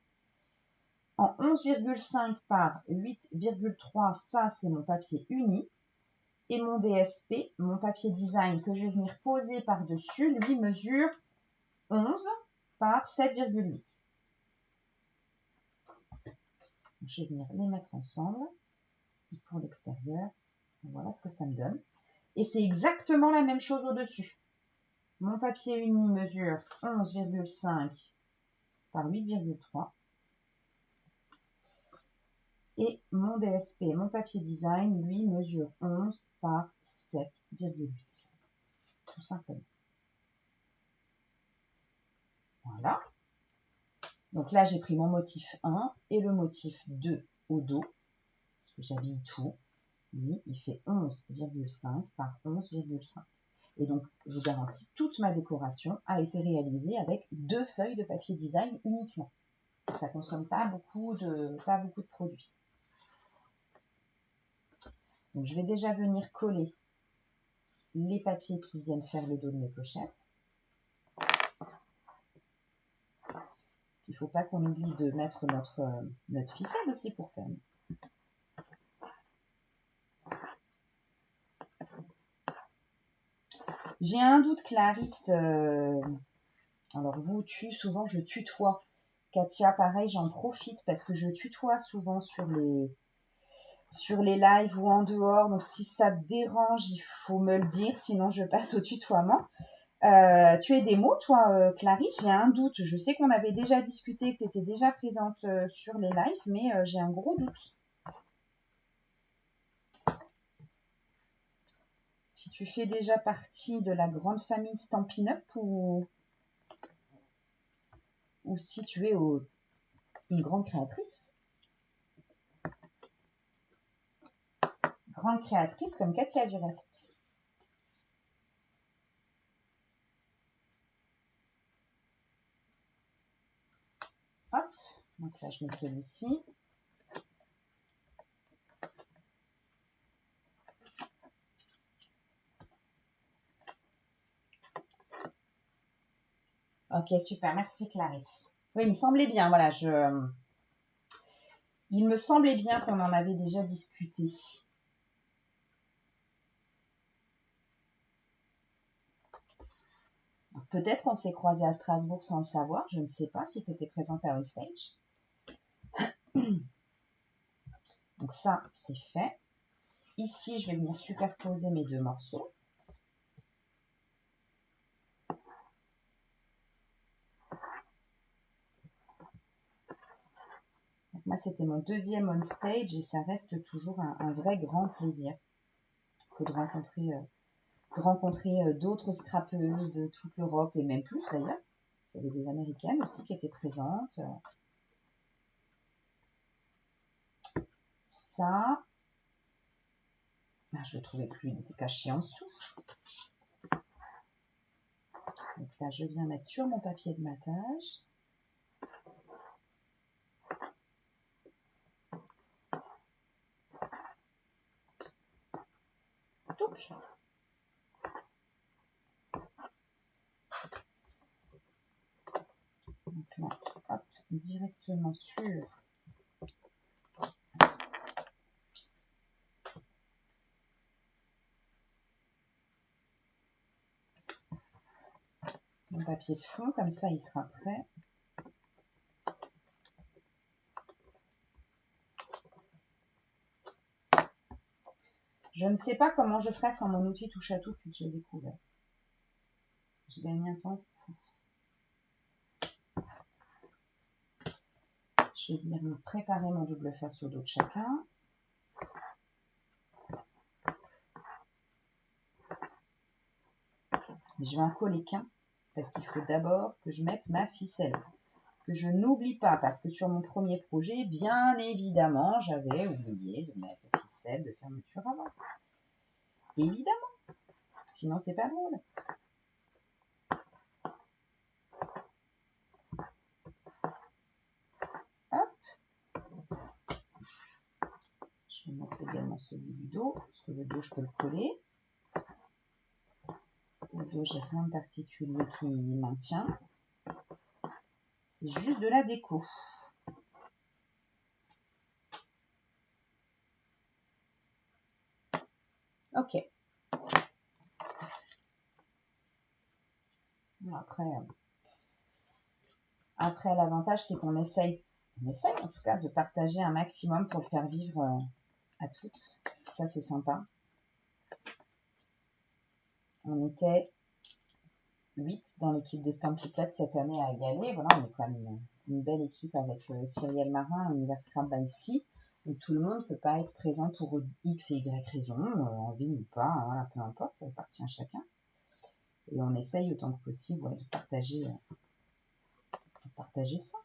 En 11,5 par 8,3, ça c'est mon papier uni. Et mon DSP, mon papier design que je vais venir poser par-dessus, lui mesure 11 par 7,8. Je vais venir les mettre ensemble. Et pour l'extérieur, voilà ce que ça me donne. Et c'est exactement la même chose au-dessus. Mon papier uni mesure 11,5 par 8,3. Et mon DSP, mon papier design, lui, mesure 11 par 7,8. Tout simplement. Voilà. Donc là, j'ai pris mon motif 1 et le motif 2 au dos. Parce que j'habille tout. Lui, il fait 11,5 par 11,5. Et donc, je vous garantis, toute ma décoration a été réalisée avec 2 feuilles de papier design uniquement. Ça ne consomme pas beaucoup de produits. Donc, je vais déjà venir coller les papiers qui viennent faire le dos de mes pochettes. Parce qu'il ne faut pas qu'on oublie de mettre notre ficelle aussi pour faire. J'ai un doute, Clarisse. Alors, vous, souvent, je tutoie. Katia, pareil, j'en profite parce que je tutoie souvent sur les lives ou en dehors. Donc, si ça te dérange, il faut me le dire. Sinon, je passe au tutoiement. Tu es des mots, toi, Clarisse? J'ai un doute. Je sais qu'on avait déjà discuté, que tu étais déjà présente sur les lives, mais j'ai un gros doute. Si tu fais déjà partie de la grande famille Stampin' Up ou si tu es une grande créatrice. Grande créatrice comme Katia du reste. Hop, donc là je mets celui-ci. Ok, super, merci Clarisse. Oui, il me semblait bien, voilà, il me semblait bien qu'on en avait déjà discuté. Peut-être qu'on s'est croisés à Strasbourg sans le savoir, je ne sais pas si tu étais présente à OnStage. Donc ça, c'est fait. Ici, je vais venir superposer mes deux morceaux. Donc moi, c'était mon deuxième OnStage et ça reste toujours un vrai grand plaisir que de rencontrer d'autres scrappeuses de toute l'Europe et même plus d'ailleurs. Il y avait des Américaines aussi qui étaient présentes. Ça, je ne le trouvais plus, il était caché en dessous. Donc là, je viens mettre sur mon papier de matage. Donc là, hop, directement sur mon papier de fond, comme ça il sera prêt. Je ne sais pas comment je ferai sans mon outil touche à tout depuis que j'ai découvert. J'ai gagné un temps fou. Je vais venir me préparer mon double face au dos de chacun. Mais je vais en coller qu'un parce qu'il faut d'abord que je mette ma ficelle. Que je n'oublie pas, parce que sur mon premier projet, bien évidemment, j'avais oublié de mettre la ficelle de fermeture avant. Évidemment. Sinon, c'est pas drôle. Hop. Je vais mettre également celui du dos, parce que le dos, je peux le coller. Le dos, j'ai rien de particulier qui maintient. C'est juste de la déco. Ok. Après l'avantage, c'est qu'on essaye en tout cas de partager un maximum pour le faire vivre à toutes. Ça, c'est sympa. On était 8 dans l'équipe des Stampiplettes cette année à y aller. Voilà, on est quand même une belle équipe avec Cyrielle Marin, Univers Scrap ici, où tout le monde ne peut pas être présent pour X et Y raison, envie ou pas, hein, voilà, peu importe, ça appartient à chacun. Et on essaye autant que possible de partager ça.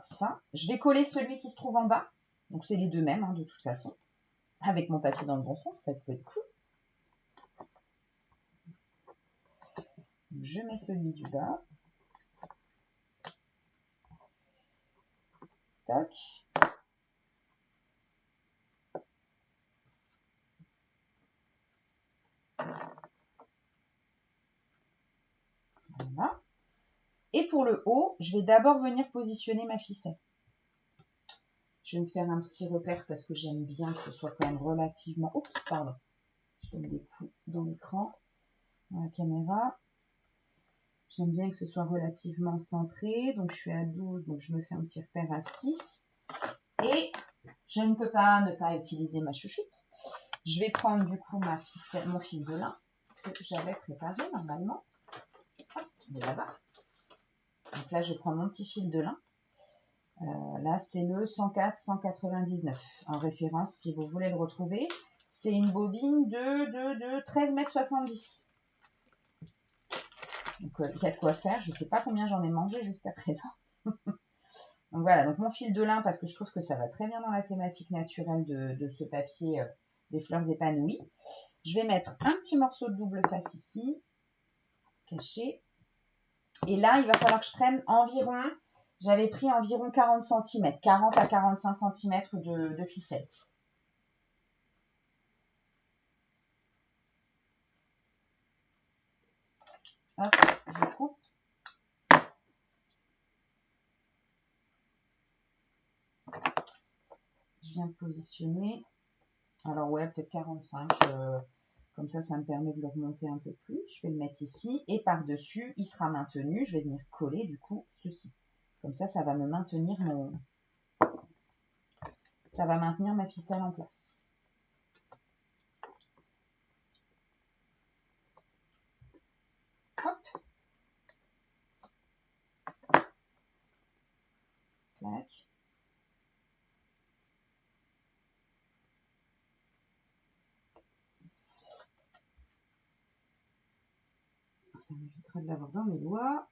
Ça. Je vais coller celui qui se trouve en bas. Donc c'est les deux mêmes, hein, de toute façon. Avec mon papier dans le bon sens, ça peut être cool. Je mets celui du bas. Toc. Voilà. Et pour le haut, je vais d'abord venir positionner ma ficelle. Je vais me faire un petit repère parce que j'aime bien que ce soit quand même relativement... Oups, pardon. Je donne des coups dans l'écran, dans la caméra. J'aime bien que ce soit relativement centré. Donc, je suis à 12, donc je me fais un petit repère à 6. Et je ne peux pas ne pas utiliser ma chouchoute. Je vais prendre du coup ma ficelle, mon fil de lin que j'avais préparé normalement. Hop, il est là-bas. Donc là, je prends mon petit fil de lin. Là, c'est le 104-199 en référence si vous voulez le retrouver. C'est une bobine de 13,70 m. Donc, il y a de quoi faire. Je ne sais pas combien j'en ai mangé jusqu'à présent. Donc, voilà. Donc, mon fil de lin, parce que je trouve que ça va très bien dans la thématique naturelle de ce papier des fleurs épanouies. Je vais mettre un petit morceau de double face ici, caché. Et là, il va falloir que je prenne environ... J'avais pris environ 40 cm, 40 à 45 cm de ficelle. Hop, je coupe. Je viens de positionner. Alors ouais, peut-être 45. Comme ça me permet de le remonter un peu plus. Je vais le mettre ici. Et par-dessus, il sera maintenu. Je vais venir coller du coup ceci. Comme ça va me maintenir mon... Ça va maintenir ma ficelle en place. Hop. Clac. Ça m'évitera de l'avoir dans mes doigts.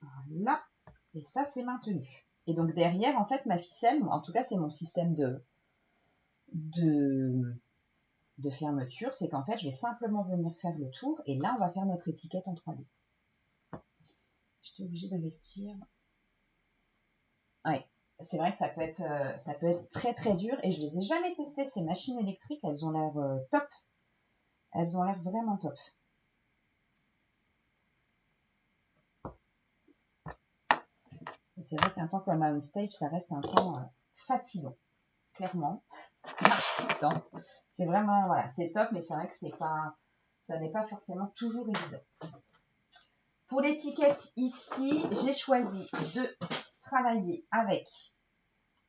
Voilà. Et ça, c'est maintenu. Et donc derrière, en fait, ma ficelle, en tout cas, c'est mon système de fermeture, c'est qu'en fait, je vais simplement venir faire le tour. Et là, on va faire notre étiquette en 3D. J'étais obligée d'investir. Ouais, c'est vrai que ça peut être très très dur. Et je les ai jamais testées, ces machines électriques. Elles ont l'air top. Elles ont l'air vraiment top. C'est vrai qu'un temps comme un stage, ça reste un temps fatigant. Clairement, marche tout le temps. C'est vraiment, voilà, c'est top, mais c'est vrai que ça n'est pas forcément toujours évident. Pour l'étiquette ici, j'ai choisi de travailler avec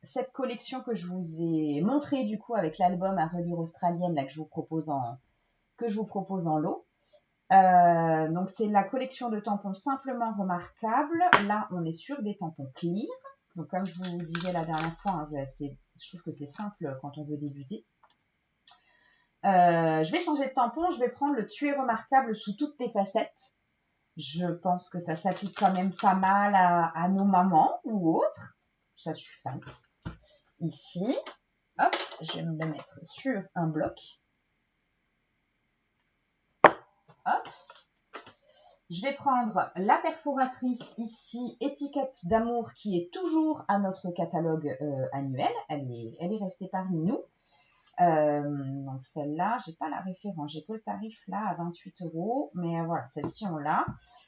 cette collection que je vous ai montrée du coup avec l'album à reliure australienne là, que je vous propose en lot. Donc c'est la collection de tampons simplement remarquables. Là, on est sur des tampons clear. Donc comme je vous disais la dernière fois, hein, je trouve que c'est simple quand on veut débuter. Je vais changer de tampon. Je vais prendre le Tu es remarquable sous toutes tes facettes. Je pense que ça s'applique quand même pas mal à nos mamans ou autres. Ça, je suis fan. Ici, hop, je vais me le mettre sur un bloc. Hop. Je vais prendre la perforatrice ici, étiquette d'amour, qui est toujours à notre catalogue annuel. Elle est restée parmi nous. Donc celle-là, j'ai pas la référence, j'ai que le tarif là à 28 €, mais voilà, celle-ci on l'a.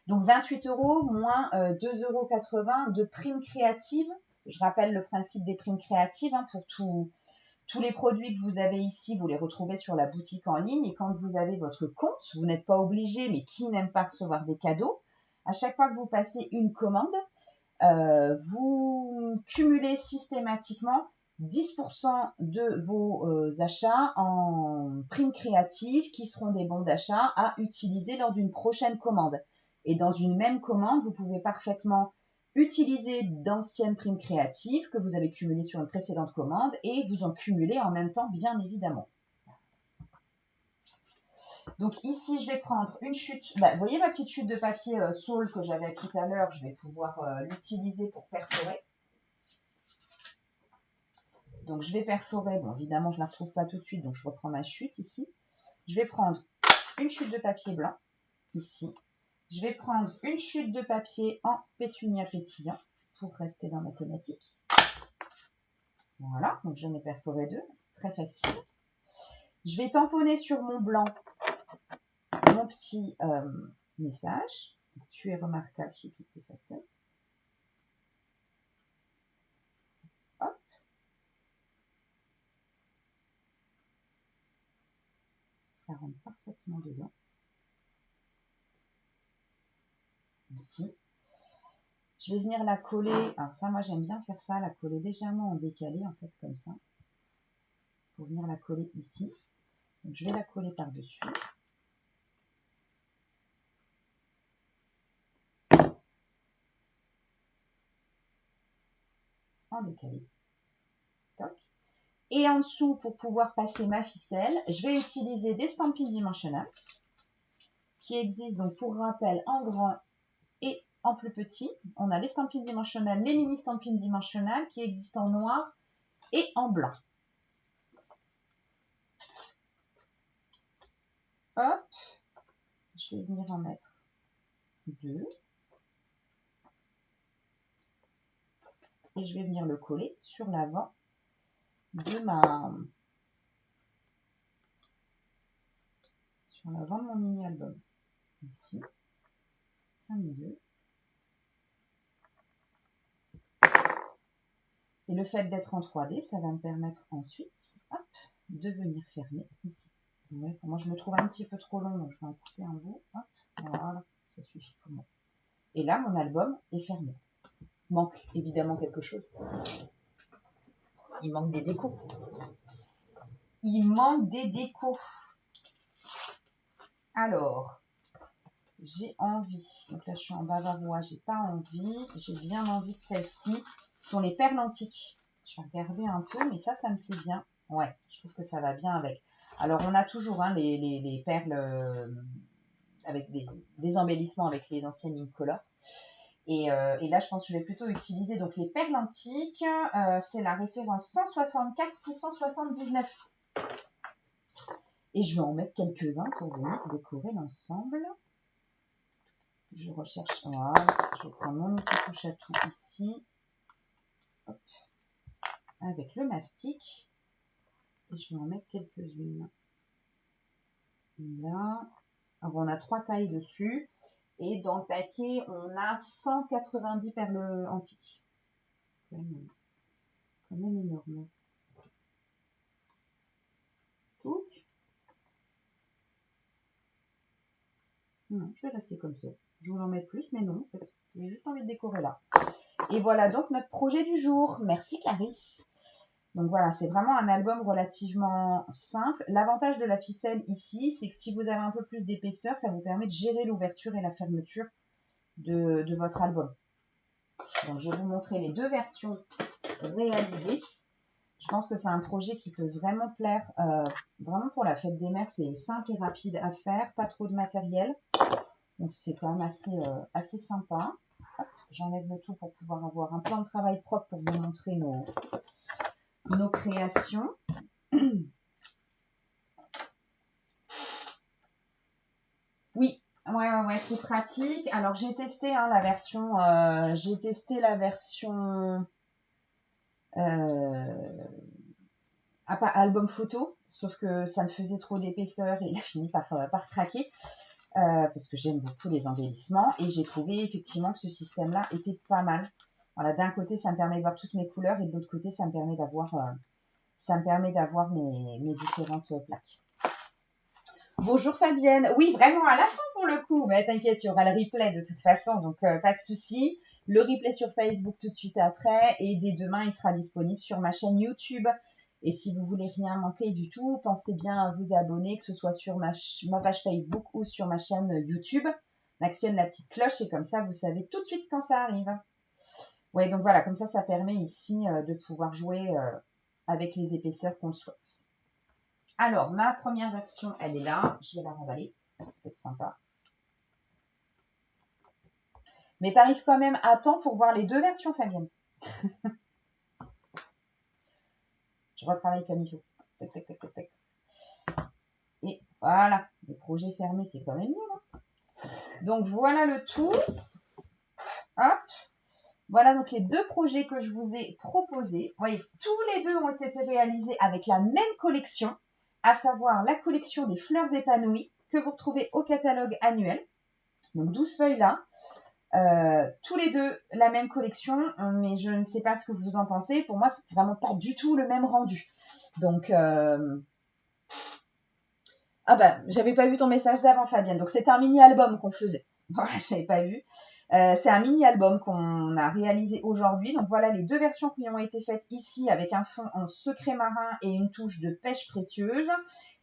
Donc 28 € moins 2,80 € de prime créative. Je rappelle le principe des primes créatives, hein, pour tous les produits que vous avez ici, vous les retrouvez sur la boutique en ligne. Et quand vous avez votre compte, vous n'êtes pas obligé, mais qui n'aime pas recevoir des cadeaux? À chaque fois que vous passez une commande, vous cumulez systématiquement 10% de vos achats en primes créatives qui seront des bons d'achat à utiliser lors d'une prochaine commande. Et dans une même commande, vous pouvez parfaitement utiliser d'anciennes primes créatives que vous avez cumulées sur une précédente commande et vous en cumuler en même temps, bien évidemment. Donc ici, je vais prendre une chute. Vous voyez ma petite chute de papier saule que j'avais tout à l'heure, je vais pouvoir l'utiliser pour perforer. Donc je vais perforer. Bon, évidemment, je ne la retrouve pas tout de suite, donc je reprends ma chute ici. Je vais prendre une chute de papier blanc ici. Je vais prendre une chute de papier en pétunia pétillant pour rester dans ma thématique. Voilà, donc j'en ai perforé 2, très facile. Je vais tamponner sur mon blanc mon petit message. Tu es remarquable sous toutes tes facettes. Hop. Ça rentre parfaitement dedans. Ici. Je vais venir la coller. Alors ça, moi, j'aime bien faire ça, la coller légèrement en décalé, en fait, comme ça. Pour venir la coller ici. Donc, je vais la coller par-dessus. En décalé. Toc. Et en dessous, pour pouvoir passer ma ficelle, je vais utiliser des stampings dimensionnels qui existent, donc pour rappel, en grand et en plus petit. On a les stampings dimensionnels, les mini stampings dimensionnels qui existent en noir et en blanc. Hop, je vais venir en mettre 2. Et je vais venir le coller sur l'avant de mon mini album. Ici. plein milieu. Et le fait d'être en 3D, ça va me permettre ensuite, hop, de venir fermer ici. Ouais, pour moi, je me trouve un petit peu trop long, donc je vais en couper un bout. Hop, voilà, ça suffit pour moi. Et là, mon album est fermé. Il manque évidemment quelque chose. Il manque des décos. Il manque des décos. Alors, j'ai envie. Donc là, je suis en bavarois. J'ai pas envie. J'ai bien envie de celle-ci. Ce sont les perles antiques. Je vais regarder un peu, mais ça me plaît bien. Ouais, je trouve que ça va bien avec. Alors, on a toujours hein, les perles avec des embellissements avec les anciennes Incolor. Et là, je pense que je vais plutôt utiliser donc les perles antiques. C'est la référence 164 679. Et je vais en mettre quelques-uns pour venir décorer l'ensemble. Je recherche. Voilà. Je prends mon outil touche à tout ici. Hop. Avec le mastic. Et je vais en mettre quelques-unes. Là. Alors, on a 3 tailles dessus. Et dans le paquet, on a 190 perles antiques. Quand même énorme. Touc. Non, je vais rester comme ça. Je voulais en mettre plus, mais non, en fait. J'ai juste envie de décorer là. Et voilà donc notre projet du jour. Merci Clarisse. Donc voilà, c'est vraiment un album relativement simple. L'avantage de la ficelle ici, c'est que si vous avez un peu plus d'épaisseur, ça vous permet de gérer l'ouverture et la fermeture de votre album. Donc je vais vous montrer les deux versions réalisées. Je pense que c'est un projet qui peut vraiment plaire. Vraiment pour la fête des mères, c'est simple et rapide à faire, pas trop de matériel. Donc c'est quand même assez sympa. J'enlève le tout pour pouvoir avoir un plan de travail propre pour vous montrer nos créations. Oui, ouais, c'est pratique. Alors j'ai testé hein, la version, album photo, sauf que ça me faisait trop d'épaisseur et il a fini par craquer. Parce que j'aime beaucoup les embellissements et j'ai trouvé effectivement que ce système-là était pas mal. Voilà, d'un côté, ça me permet de voir toutes mes couleurs et de l'autre côté, ça me permet d'avoir mes différentes plaques. Bonjour Fabienne. Oui, vraiment à la fin pour le coup, mais t'inquiète, il y aura le replay de toute façon, donc pas de souci. Le replay sur Facebook tout de suite après et dès demain, il sera disponible sur ma chaîne YouTube. Et si vous voulez rien manquer du tout, pensez bien à vous abonner, que ce soit sur ma page Facebook ou sur ma chaîne YouTube. On actionne la petite cloche et comme ça, vous savez tout de suite quand ça arrive. Ouais, donc voilà, comme ça permet ici de pouvoir jouer avec les épaisseurs qu'on souhaite. Alors, ma première version, elle est là. Je vais la remballer. Ça peut être sympa. Mais tu arrives quand même à temps pour voir les deux versions, Fabienne. Je retravaille comme il faut. Tac, tac, tac, tac, tac. Et voilà, le projet fermé, c'est quand même mieux. Hein. Donc, voilà le tout. Hop. Voilà donc les deux projets que je vous ai proposés. Vous voyez, tous les deux ont été réalisés avec la même collection, à savoir la collection des fleurs épanouies que vous retrouvez au catalogue annuel. Donc 12 feuilles là. Tous les deux la même collection, mais je ne sais pas ce que vous en pensez. Pour moi, c'est vraiment pas du tout le même rendu. Donc, j'avais pas vu ton message d'avant, Fabienne. Donc, c'était un mini-album qu'on faisait. Voilà, je n'avais pas vu. C'est un mini-album qu'on a réalisé aujourd'hui. Donc, voilà les deux versions qui ont été faites ici avec un fond en secret marin et une touche de pêche précieuse.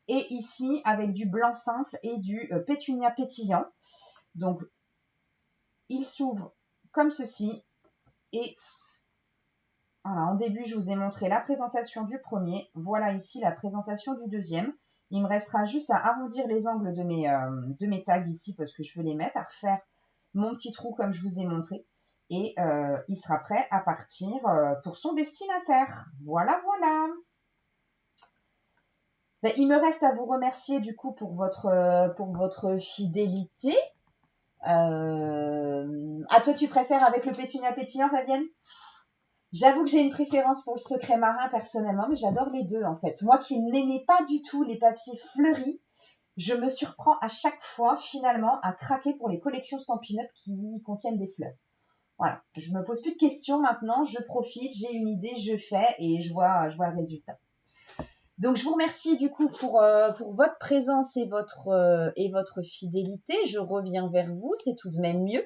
Et ici, avec du blanc simple et du pétunia pétillant. Donc, il s'ouvre comme ceci. Et voilà, en début, je vous ai montré la présentation du premier. Voilà ici la présentation du deuxième. Il me restera juste à arrondir les angles de mes tags ici parce que je veux les mettre, à refaire mon petit trou comme je vous ai montré. Et il sera prêt à partir pour son destinataire. Voilà, voilà. Ben, il me reste à vous remercier du coup pour votre fidélité. À toi, tu préfères avec le pétunia pétillant, Fabienne ? J'avoue que j'ai une préférence pour le secret marin personnellement, mais j'adore les deux en fait. Moi qui n'aimais pas du tout les papiers fleuris, je me surprends à chaque fois finalement à craquer pour les collections Stampin' Up qui contiennent des fleurs. Voilà, je me pose plus de questions maintenant, je profite, j'ai une idée, je fais et je vois le résultat. Donc je vous remercie du coup pour votre présence et votre fidélité. Je reviens vers vous, c'est tout de même mieux.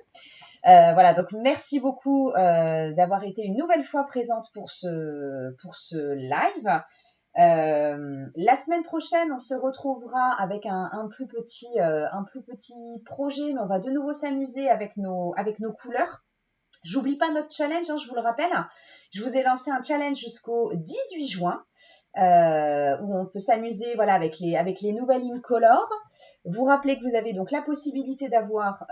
Voilà, donc merci beaucoup d'avoir été une nouvelle fois présente pour ce live. La semaine prochaine, on se retrouvera avec un plus petit projet, mais on va de nouveau s'amuser avec nos couleurs. J'oublie pas notre challenge, hein, je vous le rappelle. Je vous ai lancé un challenge jusqu'au 18 juin. Où on peut s'amuser voilà, avec les nouvelles Incolor. Vous rappelez que vous avez donc la possibilité d'avoir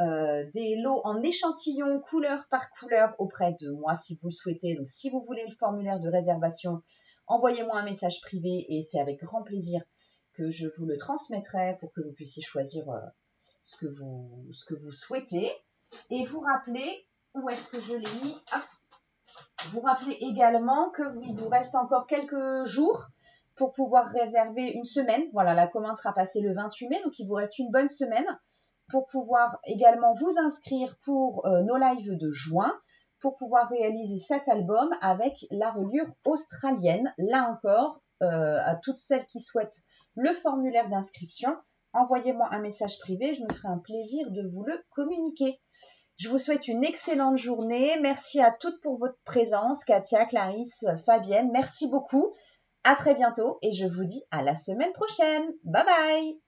des lots en échantillon couleur par couleur auprès de moi si vous le souhaitez. Donc si vous voulez le formulaire de réservation, envoyez-moi un message privé et c'est avec grand plaisir que je vous le transmettrai pour que vous puissiez choisir ce que vous souhaitez. Et vous rappelez, où est-ce que je l'ai mis? Vous rappelez également qu'il vous reste encore quelques jours pour pouvoir réserver une semaine. Voilà, la commande sera passée le 28 mai, donc il vous reste une bonne semaine pour pouvoir également vous inscrire pour nos lives de juin, pour pouvoir réaliser cet album avec la reliure australienne. Là encore, à toutes celles qui souhaitent le formulaire d'inscription, envoyez-moi un message privé, je me ferai un plaisir de vous le communiquer. Je vous souhaite une excellente journée. Merci à toutes pour votre présence. Katia, Clarisse, Fabienne, merci beaucoup. À très bientôt et je vous dis à la semaine prochaine. Bye bye!